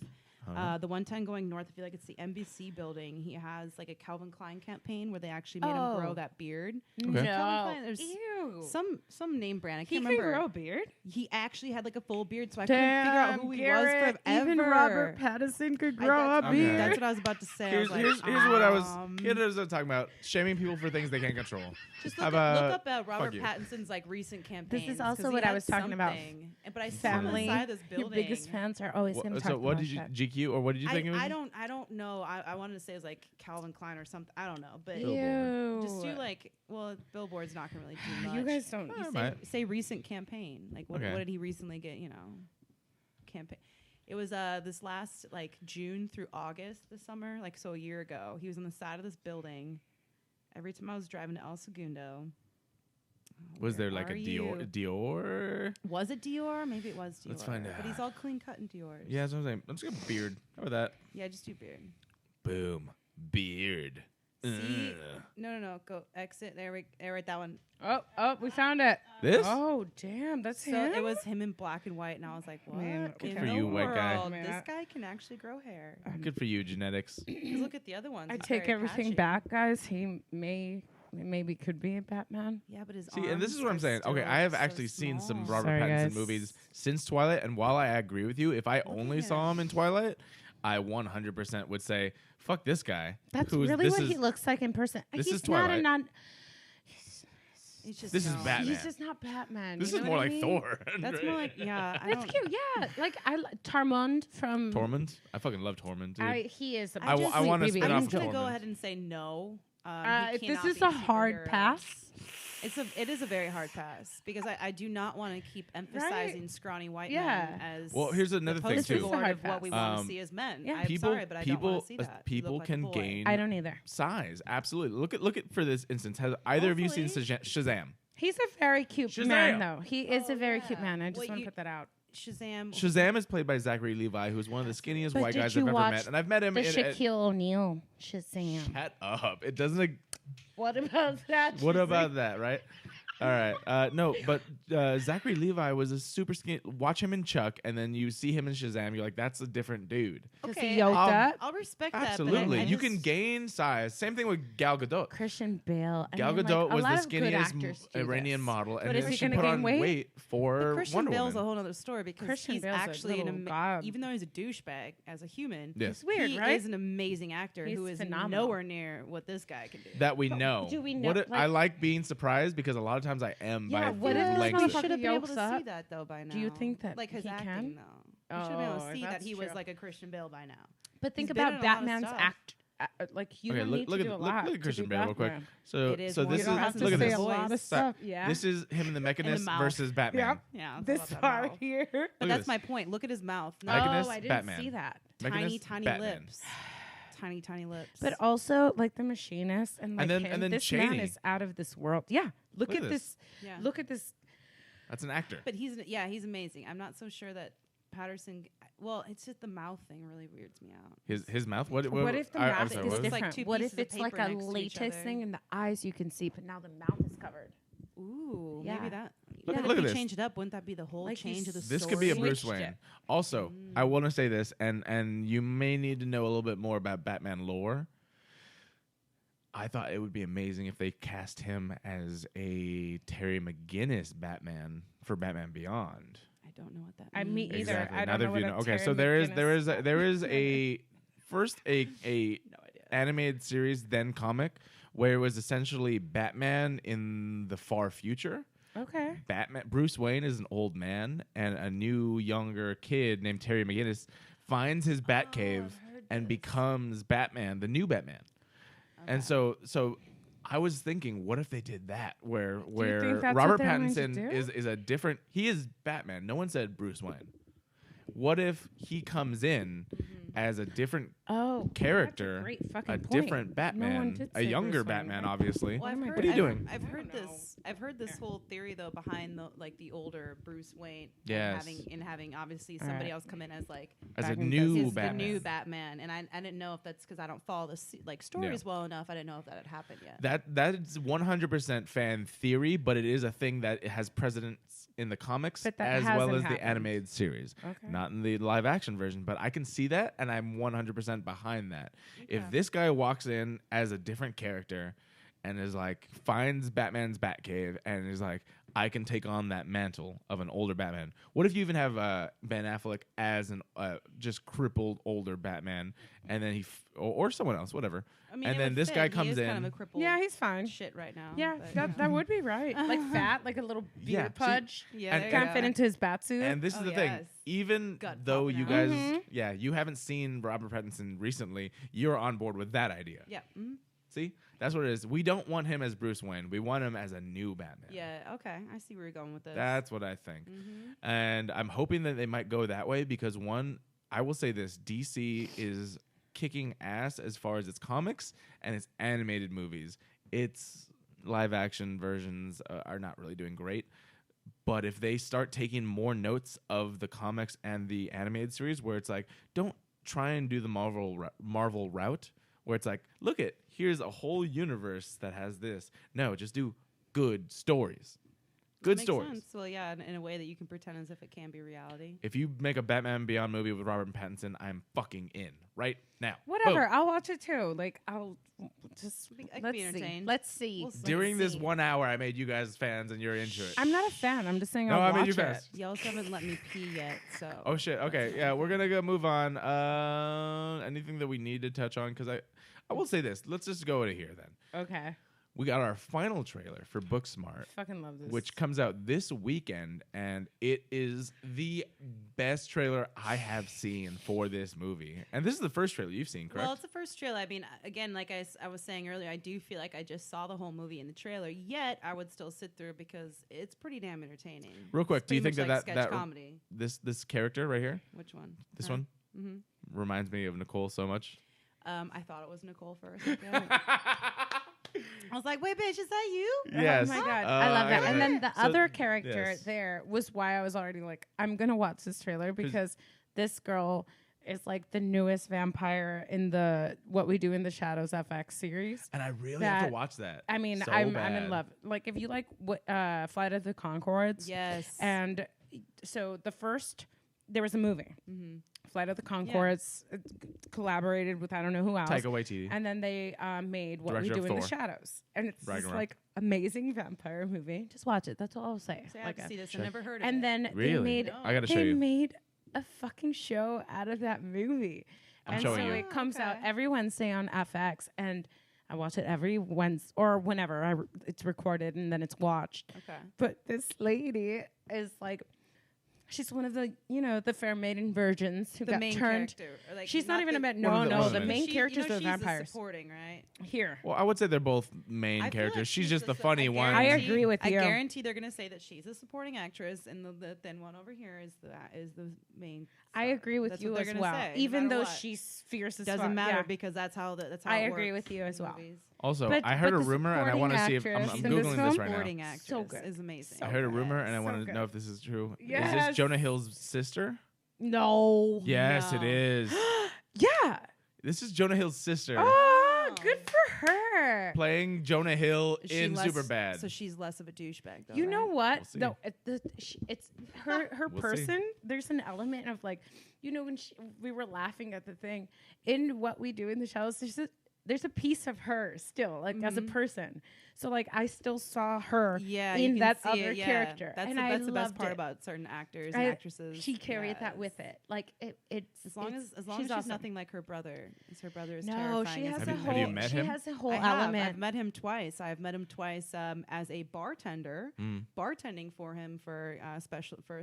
The 110 going north, I feel like it's the NBC building. He has like a Calvin Klein campaign where they actually made him grow
Oh.
that beard.
No.
Calvin Klein, there's
Ew.
some name brand. I
He
can't
can
remember.
grow a beard.
He actually had like a full beard, so I couldn't figure out who he was forever.
Even Robert Pattinson could grow a
that's,
beard.
that's what I was about to say.
Here's,
I was
here's,
like,
here's what I was. Here's what I was talking about: shaming people for things they can't control.
Just
How
look
about-
up Robert
fuck you.
Pattinson's like recent campaigns.
This is also
'cause he
what I
had
was talking about.
something. But I saw him
Family.
inside this
Your
building.
biggest fans are always going to talk
So what
about
did you
that.
GQ or what did you think it was?
I don't know. I wanted to say it was like Calvin Klein or something. I don't know, but
Ew.
just do like Billboard's not gonna really do much.
You guys don't.
You say recent campaign. Like what did he recently get? Campaign. It was this last like June through August this summer, like so a year ago. He was on the side of this building. Every time I was driving to El Segundo.
Was there like a
Where are you?
Dior?
Was it Dior? Maybe it was Dior.
Let's find
But he's
out.
all clean cut in Dior's.
Yeah, that's what I'm saying. Let's get a beard. How about that?
Yeah, just do beard.
Boom, beard.
See?
Ugh.
No. Go exit. There we right that one.
Oh, we found it.
This?
Oh, damn, that's
So
him.
it was him in black and white, and I was like, "What?
Man,
in
for
the
you, white guy.
world?
Man,
This guy can actually grow hair."
Good for you, genetics.
'Cause look at the other ones.
I
it's
take
very
everything
patchy.
back, guys. He may maybe could be a Batman.
Yeah, but his
See, and this
arms
is what I'm
are
saying. Okay,
still
I have
so
actually seen some
small.
Robert
Sorry,
Pattinson
guys.
movies since Twilight, and while I agree with you, if I only
at
saw
him.
him in Twilight, I 100% would say, "Fuck this guy."
That's
who is-
really
this
what
is-
he looks like in person.
this
He's
is
not a
Twilight.
non.
He's just
This is
no.
Batman.
He's just not Batman.
This
you
is
know
more
what I
like
mean?
Thor.
That's more like yeah. I
That's
don't,
cute. Yeah, like Tormund from.
Tormund. I fucking love Tormund, dude.
He is. A
I wa- I
sweet
wanna
baby
spin
I'm
off
just gonna
Tormund.
go ahead and say no.
If
He
this
cannot
is
be
a hard
superhero.
pass.
It is a very hard pass because I do not want to keep emphasizing scrawny white
Yeah.
men as
Well, here's another
the
thing,
poster
too.
This is a
board
hard
of what we
pass.
want to see as men.
Yeah.
I'm
people,
sorry, but I don't want to see that. You
people
look like a
can
boy.
gain
I don't either.
size. Absolutely. Look at for this instance. Has either of you seen
Hopefully.
Shazam?
He's a very cute
Shazam!
man, though. He is
Oh,
a very cute
yeah.
man. I just
Well,
want to
you-
put that out.
Shazam.
Shazam is played by Zachary Levi, who's one of the skinniest
But
white
did
guys
you
I've ever
watch
met, and I've met him
The
in.
Shaquille O'Neal Shazam.
Shut up! It doesn't.
What about that?
What
Shazam?
about that, right? All right. No, but Zachary Levi was a super skinny. Watch him in Chuck, and then you see him in Shazam. You're like, that's a different dude.
Does
Okay,
he yoked up?
I'll respect that.
Absolutely.
But I
You can
just-
gain size. Same thing with Gal Gadot.
Christian Bale. I
Gal
mean,
Gadot
like, a
was
lot
the
of good
skinniest
actors do
Iranian
this.
model, and
But is
then
he
she
gonna
put
gain
on
weight?
for
But Christian
Wonder
Bale's a
Woman.
whole other story because
Christian
he's
Bale's a
actually
little god.
even though he's a douchebag as a human.
Yes.
It's weird,
he
right?
is an amazing actor
He's
who is
phenomenal.
nowhere near what this guy can do.
That we know.
do we know-
What I
like-
like being surprised because a lot of times I am
Yeah,
by
what
the
if this
length
He
of
motherfucker
should have been able to
yokes up?
see that though by now.
Do you think that
like his
he
acting
can?
though? You should be able
Oh,
to see that
that's
he was
true.
like a Christian Bale by now.
But think
He's been
about
in a lot of
Batman's
stuff.
act. Like you
Okay,
don't
look,
need
look
to
at
do a
look,
lot.
look at
to
Christian
be
Bale real quick.
Batman.
So
It is
so
one
this
of
is
the
You don't have
Listen
to
look at
say
this.
a lot of
Voice.
stuff. Yeah.
This is him in the Mechanist
mouth.
versus Batman.
Yep.
Yeah, it's
This
about that
part
mouth.
here.
But
Look at
that's
this.
my point. Look at his mouth.
Oh,
Mechanist,
I didn't
Batman.
see that.
Tiny,
Mechanist,
tiny
Batman.
lips. Tiny lips.
But also like the machinist and like
then-
him,
and then
this man
Cheney.
is out of this world. Yeah. Look at this.
Yeah.
Look at this.
That's an actor.
But he's amazing. I'm not so sure that Patterson. Well, it's just the mouth thing really weirds me out.
His mouth. What
What if the
I'm
mouth
sorry,
is
what was-
like
different?
two
What
pieces
if
of
it's like
paper
a
next to each
latex
other?
thing and the eyes you can see, but now the mouth is covered?
Ooh,
Yeah.
maybe that.
Look-
but
look
if
at
you
this.
change it up, wouldn't that be the whole
Like you
change of the
s-
story?
This could be a Bruce
Switched
Wayne.
it.
Also, I want to say this, and you may need to know a little bit more about Batman lore. I thought it would be amazing if they cast him as a Terry McGinnis Batman for Batman Beyond.
I don't know what that.
I mean,
means.
either.
Exactly.
I
Now
don't
that
know what
you
a
know. Okay,
Terry
so there is
McGinnis-
a first a
No idea.
animated series, then comic, where it was essentially Batman in the far future.
Okay.
Batman Bruce Wayne is an old man, and a new younger kid named Terry McGinnis finds his Batcave and becomes Batman, the new Batman. And so I was thinking, what if they did that, where
think that's
Robert
what they're going to
Pattinson
do?
is a different. He is Batman. No one said Bruce Wayne. What if he comes in as a different
Oh,
character,
that's a great fucking
a
point.
different
No one
Batman,
did
a
say
younger
Bruce Wayne,
Batman,
right?
obviously?
What am I
What are you doing?
I've heard
I don't
this. I've heard this whole theory though behind the older Bruce Wayne.
Yes.
And having obviously
All
somebody
right.
else come in as like
As a
Batman
new
is
Batman.
the new Batman, and I didn't know if that's because I don't follow the stories well enough. I didn't know if that had happened yet.
That is 100% fan theory, but it is a thing that it has precedence in the comics
But that
as well
hasn't
as the
happened.
animated series.
Okay.
Not in the live action version, but I can see that, and I'm 100% behind that. If this guy walks in as a different character and is like, finds Batman's Batcave and is like, I can take on that mantle of an older Batman. What if you even have Ben Affleck as an just crippled older Batman, and then or someone else, whatever.
I mean,
and
it
then
would
this
fit.
guy
He
comes
is
in.
kind of a crippled
Yeah, he's fine.
shit right now.
Yeah,
but,
that would be right. Like fat, like a little
Yeah,
beard
see,
pudge.
yeah,
and-
there you
Can't
go.
fit into his bat suit.
And this is
Oh,
the thing.
yes.
Even
Gut
though
popping
you
out.
guys,
Mm-hmm.
you haven't seen Robert Pattinson recently, you're on board with that idea.
Yeah.
See, that's what it is. We don't want him as Bruce Wayne. We want him as a new Batman.
Yeah. Okay. I see where you're going with this.
That's what I think. And I'm hoping that they might go that way because one, I will say this: DC is kicking ass as far as its comics and its animated movies. Its live action versions are not really doing great. But if they start taking more notes of the comics and the animated series, where it's like, don't try and do the Marvel route, where it's like, look at, here's a whole universe that has this. No, just do good stories. Good
Makes
stories.
sense. Well, yeah, in a way that you can pretend as if it can be reality.
If you make a Batman Beyond movie with Robert Pattinson, I'm fucking in right now.
Whatever.
Boom.
I'll watch it too. Like, I'll just
I could
let's
be
see.
entertained.
Let's see.
We'll see.
During this
see.
1 hour, I made you guys fans, and you're into it.
I'm not a fan. I'm just saying
No,
I'll
I
watch
made you
it.
fans.
You also haven't let me pee yet, so.
Oh shit. Okay. Yeah, we're gonna go move on. Anything that we need to touch on? Because I will say this. Let's just go to here then.
Okay.
We got our final trailer for Booksmart,
Fucking love this.
which comes out this weekend, and it is the best trailer I have seen for this movie. And this is the first trailer you've seen, correct?
Well, it's the first trailer. I mean, again, like I was saying earlier, I do feel like I just saw the whole movie in the trailer. Yet I would still sit through it because it's pretty damn entertaining.
Real quick,
It's
do you
pretty
think
much
that
like sketch
that
comedy?
this character right here,
Which one?
this
Huh?
one, reminds me of Nicole so much?
I thought it was Nicole for a second. I was like, wait, bitch, is that you?
Yes.
Oh my god, I love that. And then the
So-
other character
yes.
there was why I was already like, I'm gonna watch this trailer because this girl is like the newest vampire in the What We Do in the Shadows FX series.
And I really have to
That-
watch that.
I mean,
So
I'm in
bad.
love. Like if you like Flight of the Conchords,
Yes.
and so there was a movie, Flight of the Conchords, collaborated with I don't know who else.
Taika Waititi.
And then they made What
Director
We
of
Do in the
Thor.
Shadows, and it's this
Ragnarok.
like amazing vampire movie. Just watch it. That's all I'll say.
So I have to see this. I never heard of
And
it.
then
Really?
they made
No.
I gotta show
they
you.
made a fucking show out of that movie,
I'm
and
showing
so
you.
it comes out
Okay.
every Wednesday on FX, and I watch it every Wednesday or whenever it's recorded and then it's watched.
Okay.
But this lady is like, she's one of the the fair maiden virgins who
The
got
main
turned.
character. Or like
She's not even a
the-
man.
One of
No,
the-
no, the
one of
main
She-
characters
you know,
are the
she's
vampires.
supporting, right?
Here.
Well, I would say they're both main
I feel
characters.
like
She's just the
a-
funny one.
I
guarantee-
agree with you.
I guarantee they're gonna say that she's a supporting actress, and the thin one over here is the main.
I
star.
agree with
That's
you
what they're
as
gonna
well.
say, no
Even
matter
though
what.
she's fierce as
Doesn't
fuck.
matter
Yeah.
because that's how
I
it
agree
works
with you
in
as well.
movies.
Also,
But-
I heard
but
a
the
rumor, and I want to see if I'm
supporting
googling
actress
this
in
right
this
now.
Supporting actress
So good.
is amazing.
I heard a rumor, and I
So
want to
good.
know if this is true. Is
Yes.
this Jonah Hill's sister?
No.
Yes, it
No.
is.
Yeah.
This is Jonah Hill's sister
Oh, good for her.
playing Jonah Hill
Is she
in
less-
Superbad.
So she's less of a douchebag, though.
You know
right?
what?
We'll see.
No, it's her
We'll see.
person. There's an element of like, when we were laughing at the thing in What We Do in the Shadows. There's a piece of her still, like as a person. So like I still saw her
Yeah, you
in
can
that
see
other
it, yeah.
character.
That's
and
that's
I
the best
loved
part
it.
about certain actors and actresses.
She carried that
Yes.
with it. Like it's
As long as
she's
she's
awesome.
nothing like her brother. Her brother is
No,
terrifying.
she
as
has
Have
a
you-
whole.
have you met
she
him?
has a whole
I have.
element.
I've met him twice. I've met him twice as a bartender, bartending for him for a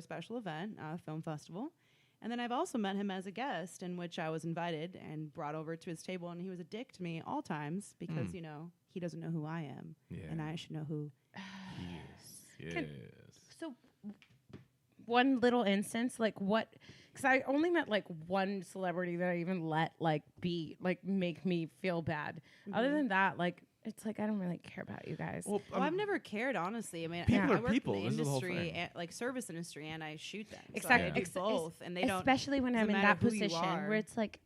special event, a film festival. And then I've also met him as a guest, in which I was invited and brought over to his table, and he was a dick to me all times because he doesn't know who I am,
Yeah.
and I should know who.
Yes.
Can- So, one little instance, like what? Because I only met like one celebrity that I even let make me feel bad. Other than that, like it's like I don't really care about you guys.
Well,
Well, I've never cared, honestly. I mean,
People
I
are
work
people.
in the
This is the whole
industry,
thing.
and, like service industry, and I shoot them.
Exactly.
So I do
Ex-
both, and they don't.
Especially when I'm
doesn't
in
matter
that
who you
position
are.
where it's like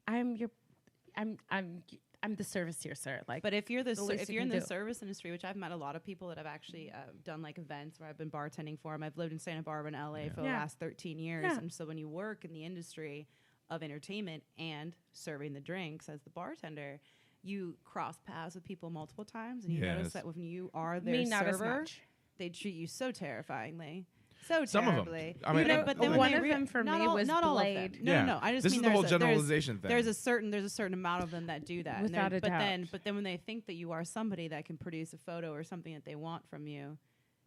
I'm the service here, sir. Like,
But if you're
the least
if
you
you're in
can
the
do.
service industry, which I've met a lot of people that have actually done like events where I've been bartending for them. I've lived in Santa Barbara and LA for the
Yeah.
last 13 years,
Yeah.
and so when you work in the industry of entertainment and serving the drinks as the bartender, you cross paths with people multiple times, and you
Yes.
notice that when you are their
me not as
server,
much.
they treat you so terrifyingly. So
Some of 'em.
terribly.
I mean,
but then
okay.
when
one
they
of
rea-
them for
not
me
all,
was
not all of
Blade.
them. No,
Yeah.
no, I just
This
mean
is the whole
there's a
generalization thing.
There's a certain amount of them that do that. And
Without
they're-
a
but
doubt.
then when they think that you are somebody that can produce a photo or something that they want from you,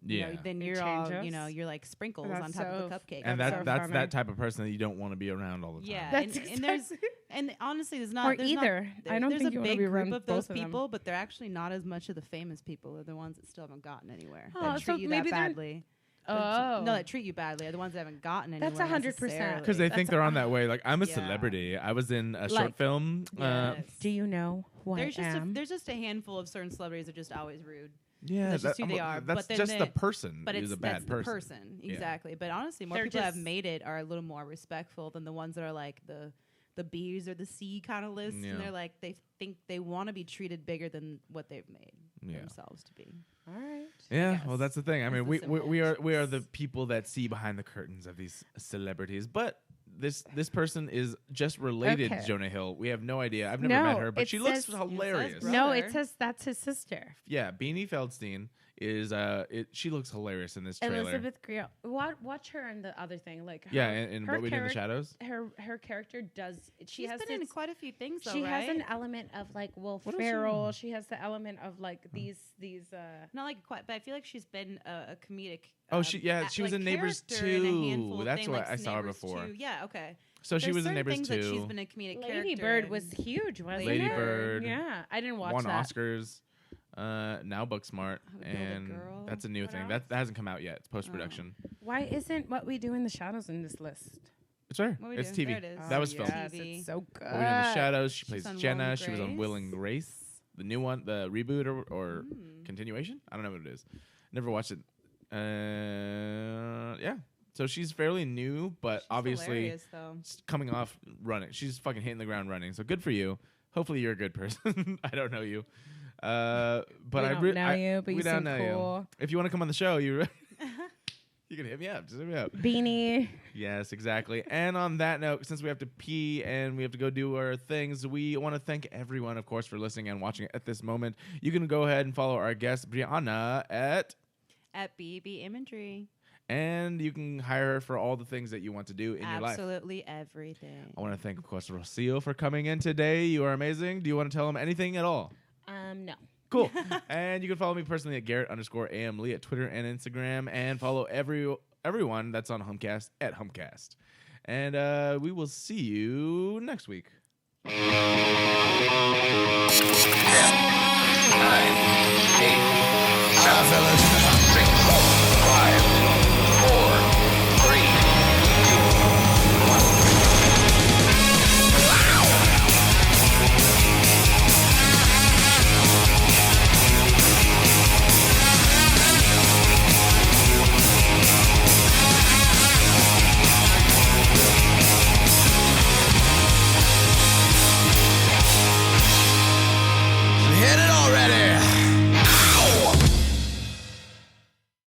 Yeah.
then
They
you're all
change us.
you're like sprinkles
That's
on top of
so
a cupcake.
And
That's so
that's
funny.
that type of person that you don't want to be around all the time.
yeah,
That's
and there's
exactly-
and honestly, there's not
Or
there's not-
either. I don't
there's
think
a
you wanna
big
be
group
around
of those
both of them.
people, but they're actually not as much of the famous people. They're the ones that still haven't gotten anywhere.
Oh,
That
so
treat you
maybe
that
they're-
badly.
Oh.
No, that treat you badly are the ones that haven't gotten anywhere.
That's 100%.
necessarily.
Because they think
That's
they're on that way. Like, I'm a
Yeah.
celebrity. I was in a
Like-
short film.
Yes.
Do you know who
There's
I
just
am?
there's just a handful of certain celebrities that are just always rude.
Yeah,
That's just who they are.
That's
But then
just the
they-
person
But
who's
it's
a bad
that's
person.
the person
Yeah.
exactly. But honestly, more
They're
people that have
just-
made it are a little more respectful than the ones that are like the the B's or the C kind of list,
Yeah.
and they're like they think they want to be treated bigger than what they've made themselves to be.
All right.
Yeah, well, that's the thing. I mean,
That's the
we are the people that see behind the curtains of these celebrities, but this person is just related to Jonah Hill. We have no idea. I've never met her, but she looks hilarious.
No, it says that's his sister.
Yeah, Beanie Feldstein is she looks hilarious in this trailer.
Elizabeth Greer. Watch her in the other thing, like her,
and
her
What We Do in the Shadows.
Her character does.
She's been in quite a few things. Though,
she
right?
has an element of like Will Ferrell. She has the element of like these.
Not like quite, but I feel like she's been a comedic.
She was in Neighbors 2. That's what I saw her before.
2. Yeah, okay.
So she was in Neighbors 2.
That she's been a comedic character.
Lady Bird was huge, wasn't it?
Lady Bird.
Yeah, I didn't watch
won
that.
Oscars. Now Booksmart, and that's a new thing that hasn't come out yet. It's post production.
Why isn't What We Do in the Shadows in this list?
It's her. It's TV.
There it is.
That was filmed.
Yes, it's so good.
What We Do in the Shadows. She plays
on
Jenna.
Will and
She was on Will and Grace, the new one, the reboot or continuation. I don't know what it is. Never watched it. Yeah. So she's fairly new, but obviously coming off running. She's fucking hitting the ground running. So good for you. Hopefully you're a good person. I don't know you. But
we don't know you, but you seem cool.
If you want to come on the show, you can hit me up. Just hit me up.
Beanie.
Yes, exactly. And on that note, since we have to pee and we have to go do our things, we want to thank everyone, of course, for listening and watching at this moment. You can go ahead and follow our guest, Brianna, at
BB Imagery.
And you can hire her for all the things that you want to do in your life.
Absolutely everything.
I want to thank, of course, Rocio for coming in today. You are amazing. Do you want to tell him anything at all?
No.
Cool. And you can follow me personally at Garrett_AMLee at Twitter and Instagram. And follow everyone that's on Humpcast at Humpcast. And we will see you next week.
10, 9, 8, 7.